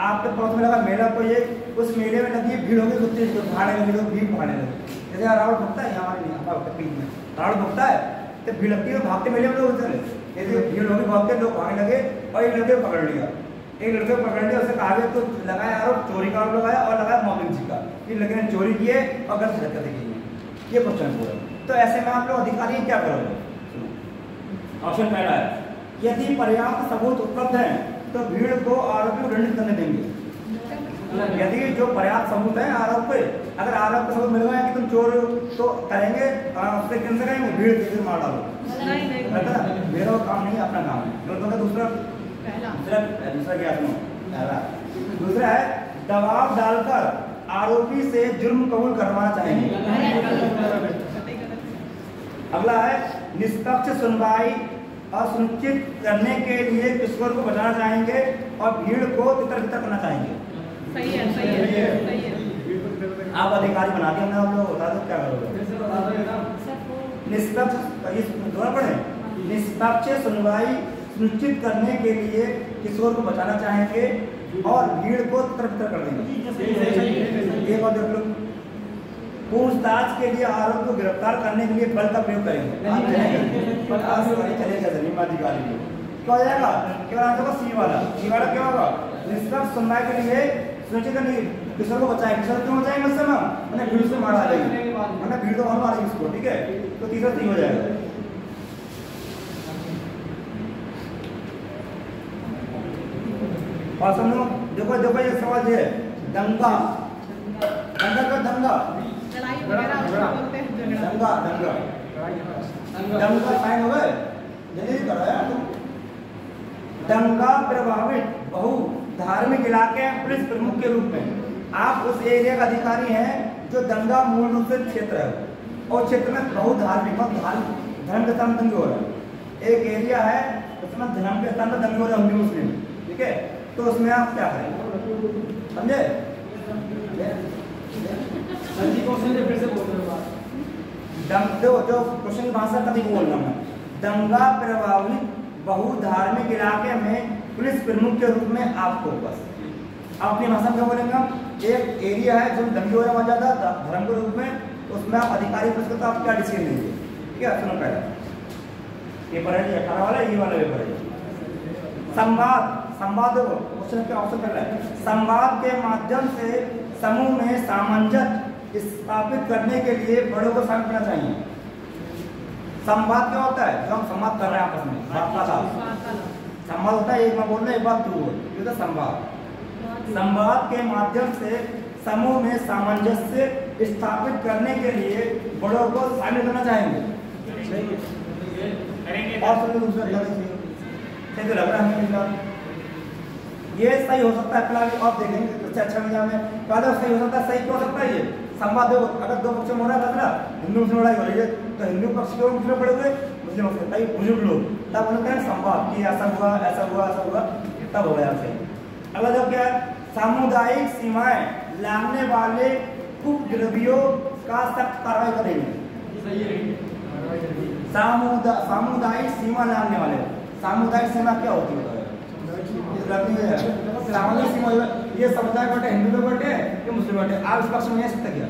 आपके पड़ोस में लगा मेला, कोई ये उस मेले में लगी भीड़ हो गई, कुत्ते भागने लगे, लोग भीड़ भागने लगे, जैसे रावण भगता है हमारे नहीं, हमारे पीठ में रावण भगता है तो भीड़ लगती है, भागते मेले में लोग चले, जैसे भीड़ होगी भागते लोग भागने लगे और एक लड़के पकड़ लिया, एक लड़के को पकड़ लिया, उससे कहा गया तो लगाया आरोप चोरी का आरोप लगाया और लगाया मॉब लिंचिंग का, ये लड़के ने चोरी किए और गलत हरकत की, ये क्वेश्चन पूरा। तो ऐसे में आप लोग अधिकारी क्या करोगे? ऑप्शन पहला है, यदि पर्याप्त सबूत उपलब्ध हैं तो भीड़ को आरोपी को दंडित करने देंगे। यदि जो पर्याप्त सबूत है आरोप पे, अगर आरोप का सबूत मिल गया कि तुम चोर हो तो करेंगे, उससे कैसे करेंगे? भीड़ के मार डालो, मेरा काम नहीं, अपना काम है। दूसरा क्या सुनो, पहला दूसरा है दबाव डालकर आरोपी से जुर्म कबूल करवाना चाहेंगे। अगला है निष्पक्ष सुनवाई और सुनिश्चित करने के लिए किशोर को बचाना चाहेंगे और भीड़ को तितर-बितर करना चाहेंगे। सही है, सही है, सही है। आप अधिकारी बना दिए हमने, आप लोग बता दो क्या करोगे? निष्पक्ष दोबारा पढ़े, निष्पक्ष सुनवाई सुनिश्चित करने के लिए किशोर को बचाना चाहेंगे और भीड़ को तितर-बितर कर देंगे। एक और देख लो, पूछताछ के लिए आरोपी को गिरफ्तार करने के लिए बल का प्रयोग करेंगे। चलेगा जमीनवादी क्या हो जाएगा? क्या आंसर होगा? सी वाला। सी वाला क्या होगा? निष्पक्ष सुनवाई के लिए सुनिश्चित करने किशोर को बचाएं। किशोर क्यों बचाएंगे? उस समय मैंने भीड़ से मारा जाएगी, मैंने भीड़ तो बहुत मारेगी उसको, ठीक है? तो तीसरा सही हो जाएगा। और समझो, देखो देखो ये सवाल ये दंगा, दंगा का दंगा, लड़ाई वगैरह बोलते हैं, झगड़ा। दंगा दंगा दंगा साइन हो गए, जल्दी करो यार तुम। दंगा प्रभावित बहु धार्मिक इलाके पुलिस प्रमुख के रूप में आप उस एरिया का अधिकारी हैं जो दंगा मूल रूप से क्षेत्र है और क्षेत्र में बहुत धार्मिक धर्म के स्थान दंगे हो रहा है। एक एरिया है उसमें धर्म के स्थान पर दंगे हो रहे हैं, हिंदू मुस्लिम, ठीक है? तो उसमें आप क्या करें? समझे? जो क्वेश्चन की भाषा कभी बोल रहा हूँ, दंगा प्रभावित बहु धार्मिक इलाके में पुलिस प्रमुख के रूप में आपको, बस अपनी भाषा में क्या बोलेंगे हम? एक एरिया है जो दंगे हो रहा है ज्यादा धर्म के रूप में, उसमें आप अधिकारी पुलिस को, तो आप क्या डिसीजन लेंगे? ठीक है, सुनो पहले पेपर है 18 वाला, ये वाला पेपर है। संवाद, संवाद क्वेश्चन के ऑप्शन कर रहा है। संवाद के माध्यम से समूह में सामंजस्य स्थापित करने के लिए बड़ों को शामिल करना चाहिए। संवाद क्या होता है? जब हम संवाद कर रहे हैं आपस में, वार्तालाप। संवाद होता है एक मैं बोल रहा हूँ एक बात तू बोल, ये तो संवाद। संवाद के माध्यम से समूह में सामंजस्य स्थापित करने के लिए बड़ों को शामिल करना चाहेंगे। और सब दूसरा सही तो लग रहा है, ये सही हो सकता है। फिलहाल आप देखेंगे अच्छा महीना में पहले सही हो सकता है। सही क्यों हो सकता है ये? संवाद देखो, अगर दो पक्ष में हो रहा है फैसला, हिंदू मुस्लिम लड़ाई हो रही है, तो हिंदू पक्ष के मुस्लिम पड़े हुए, मुस्लिम पक्ष के बुजुर्ग लोग, तब बोलते हैं संवाद कि ऐसा हुआ ऐसा हुआ ऐसा हुआ, तब हो गया सही। अगला जब क्या है? सामुदायिक सीमाएं लांघने वाले कुप्रतियों का सख्त कार्रवाई करेंगे। सामुदायिक सीमा लांघने वाले, सामुदायिक सीमा क्या होती है? सामुदायिक सीमा ये समुदाय बटे हिंदू लोग बटे कि मुस्लिम बटे, आप इस पक्ष में नहीं सकते क्या?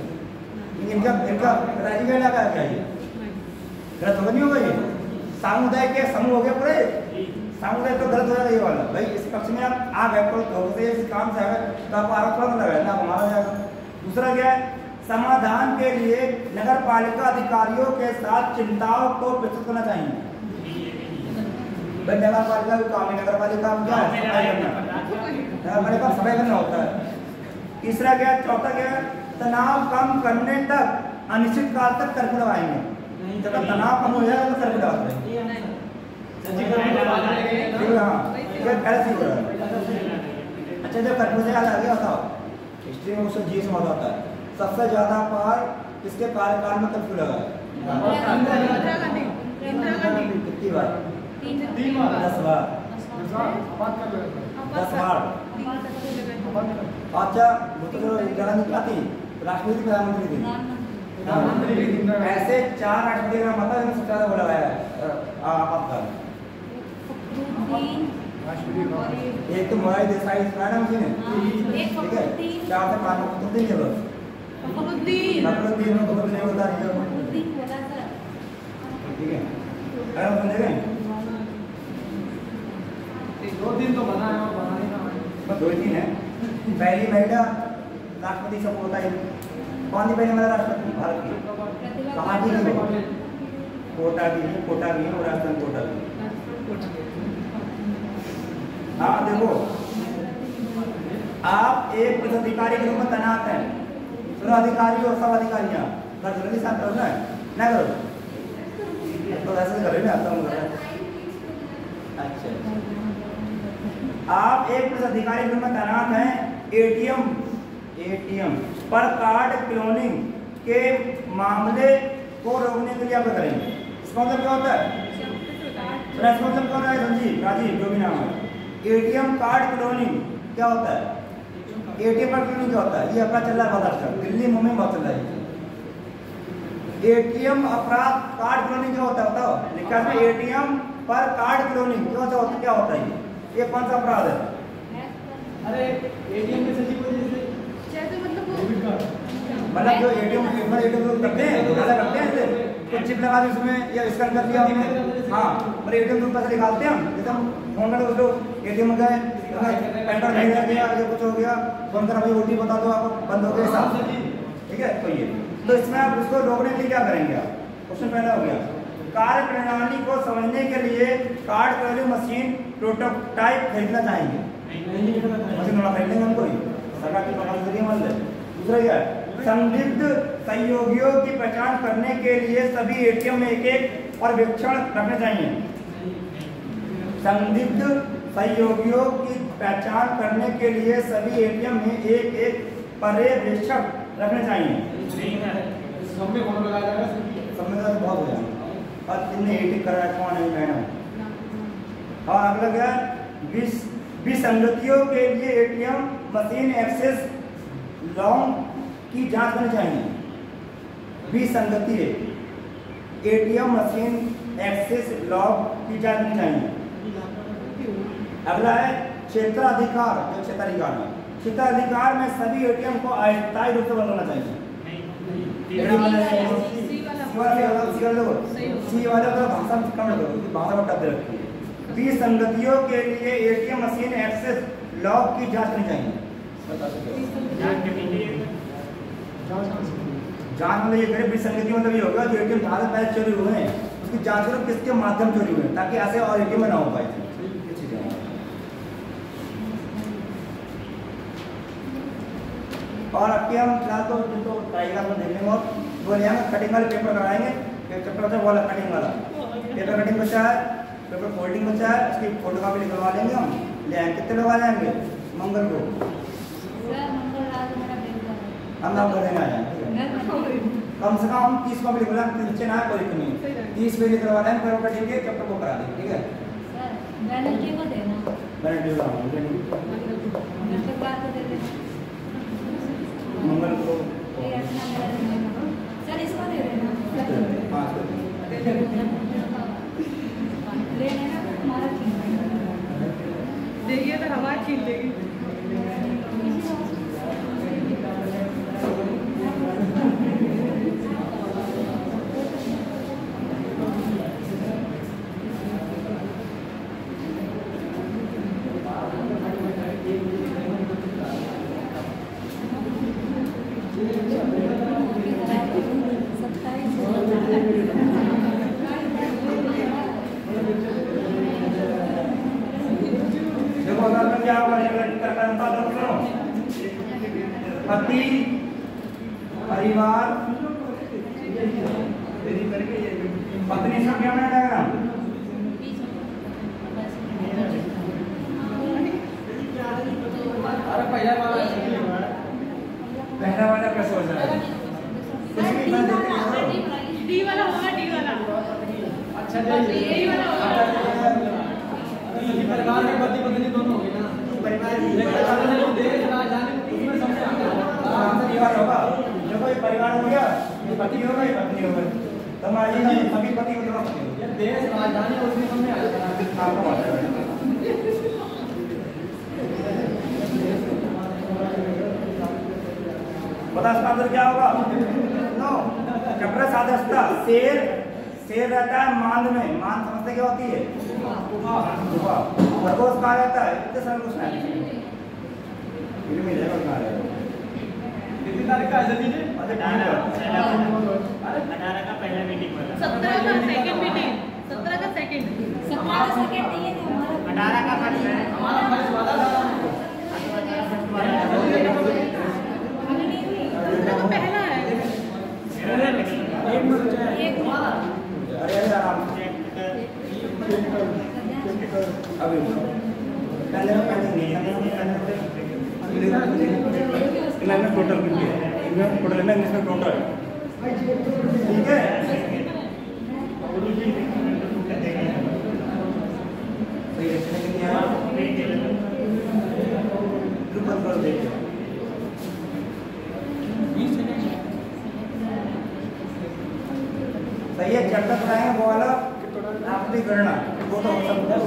इनका इनका राजी लगा क्या? ये गलत होगा नहीं होगा? ये सामुदाय के समूह हो गए पूरे, सामुदाय तो गलत हो जाएगा ये वाला। भाई इस पक्ष में आप आ गए तो इस काम से आ गए तो आपको आरोप कौन लगाए ना, हमारा जाएगा। दूसरा क्या है? समाधान के लिए नगर पालिका अधिकारियों के साथ चिंताओं को प्रस्तुत करना चाहिए। नगर पालिका का काम है, नगर पालिका क्या है? सफाई करना, नगर पालिका सफाई करना होता है। तीसरा क्या है? चौथा क्या है? तनाव कम करने तक अनिश्चित काल तक कर्फ्यू लगाएंगे। जब तनाव कम हो जाएगा तो कर्फ्यू लगाते हैं। अच्छा जब कर्फ्यू से याद आ गया बताओ, हिस्ट्री में उससे जी समझ आता है सबसे ज्यादा बार किसके कार्यकाल में कर्फ्यू लगा? कितनी बार? 10 बार। 10 बार। अच्छा इंदिरा गांधी क्या थी? राष्ट्रपति प्रधानमंत्री थी। ऐसे 4 राष्ट्रपति का मतलब सबसे ज्यादा वो लगाया है आपातकाल। एक तो मोरारजी देसाई मैडम जी ने, ठीक है, 4 से 5 मुफ्ती है बस। फखरुद्दीन को तो नहीं होता है, ठीक है? अरे समझ गए? 2 दिन तो बना है और बनाने का बस 2-3 है। पहली महिला राष्ट्रपति सब होता है। कौन थी पहली महिला राष्ट्रपति भारत की? कहाँ की थी? कोटा की, कोटा की और राजस्थान कोटा की। हाँ देखो, आप एक पुलिस अधिकारी के रूप में तैनात हैं, दोनों अधिकारी और सब अधिकारियाँ जल्दी साथ करना है ना, करो तो वैसे करें ना। अच्छा, आप एक पुलिस अधिकारी के रूप में तैनात हैं। एटीएम पर कार्ड क्लोनिंग के मामले को रोकने के लिए आप करेंगे। इसका मतलब क्या होता है? इसका मतलब कौन है? संजीव, राजीव, जो भी नाम है। एटीएम कार्ड क्लोनिंग क्या होता है? एटीएम कार्ड क्लोनिंग क्या होता है? ये अपना चल रहा है बहुत आजकल, दिल्ली मुंबई बहुत चल रहा है। एटीएम अपराध कार्ड क्लोनिंग क्या होता है बताओ? लिखा है एटीएम पर कार्ड क्लोनिंग क्या होता है? ये कौन सा अपराध है? अरे एटीएम में सचिव को जैसे मतलब मतलब जो एटीएम करते हैं ऐसा करते हैं ऐसे कुछ चिप लगा दी उसमें या स्कैन कर दिया हमने, हाँ मतलब एटीएम से पैसे निकालते हैं हम, जैसे हम फोन कर उसको एटीएम गए पैन कार्ड नहीं रह गया या कुछ हो गया, फोन कर भाई ओटीपी बता दो आपको, बंद हो गया हिसाब, ठीक है। तो ये तो इसमें आप उसको रोकने के लिए क्या करेंगे आप, क्वेश्चन पहला हो गया। कार्य प्रणाली को समझने के लिए कार्ड वैल्यू मशीन प्रोटोटाइप खरीदना चाहेंगे, मशीन थोड़ा खरीदेंगे हमको ही सरकार की प्रणाली जरिए मान ले। दूसरा क्या है, संदिग्ध सहयोगियों की पहचान करने के लिए सभी एटीएम में एक एक पर्यवेक्षण रखने चाहिए। संदिग्ध सहयोगियों की पहचान करने के लिए सभी एटीएम में एक एक पर्यवेक्षक रखने चाहिए। सब में फोन लगाया जाएगा, सब में तो बहुत हो जाएगा और जिनने एटीएम कराया कौन है मैडम। और अगला क्या है, विसंगतियों के लिए एटीएम मशीन एक्सेस लॉन्ग की जांच करनी चाहिए। विसंगति एटीएम मशीन एक्सेस लॉग की जांच करनी चाहिए। अगला है क्षेत्राधिकार, जो क्षेत्राधिकार है, क्षेत्राधिकार में सभी एटीएम को अस्थायी रूप से बंद होना चाहिए। सी वाले तो भाषा में कम करो, भाषा में टप रखी है। विसंगतियों के लिए एटीएम मशीन एक्सेस लॉग की जांच करनी चाहिए। जांच मतलब ये करें, विसंगति मतलब ये होगा जो एटीएम जहाँ से पैसे चोरी हुए हैं उसकी जांच करो किसके माध्यम चोरी हुए हैं, ताकि ऐसे और एटीएम में ना हो पाए। और अब हम फिलहाल तो जिनको ट्राइग्राफ में देखेंगे और वो ले आएंगे, कटिंग वाले पेपर कराएंगे, चैप्टर बचा वाला कटिंग वाला, पेपर कटिंग बचा है, पेपर फोल्डिंग बचा है, उसकी फोटो कापी निकलवा लेंगे हम, ले आएंगे। कितने लोग आ जाएंगे मंगल को? हम नाम कर देना जाएंगे, कम से कम 30 कॉपी निकलवा, नीचे ना कोई नहीं, 30 पेज निकलवा लेंगे, पेपर कटिंग के चैप्टर को करा देंगे, ठीक है। वेडनेसडे को देना, वेडनेसडे को मंगल को सर इसको दे देना, ले लेना हमारा देखिए तो हमारा छीन लेगी। पति परिवार पत्नी सब क्या बनाया डायग्राम, अरे पहला वाला कैसे हो जाएगा, डी वाला होगा, डी वाला अच्छा डी वाला होगा। परिवार में पति पत्नी दोनों होंगे ना, परिवार होगा, देखो ये परिवार हो गया, ये पति होगा, ये पत्नी होगा, तो हमारी सभी पति को दोनों पत्नी, देश राजधानी उसमें हमने आया बता इसका आंसर क्या होगा? नो चक्र साधस्ता, शेर शेर रहता है मांद में, मांद समझते क्या होती है? खरगोश कहाँ रहता है? इतने सारे क्वेश्चन है, कितनी तारीख का है दीजिए? 18 का पहला मीटिंग वाला, 17 का सेकंड मीटिंग, 17 का सेकंड, 17 का सेकंड नहीं है हमारा, 18 का फर्स्ट है, हमारा फर्स्ट वाला था, तो पहला है। एक हमारा अरे आराम से अभी पहले टोटल टोटल इसमें टोटल ठीक है। सही है, चैप्टर पढ़ाएंगे वो वाला आपकी गणना, वो तो हो सकता है।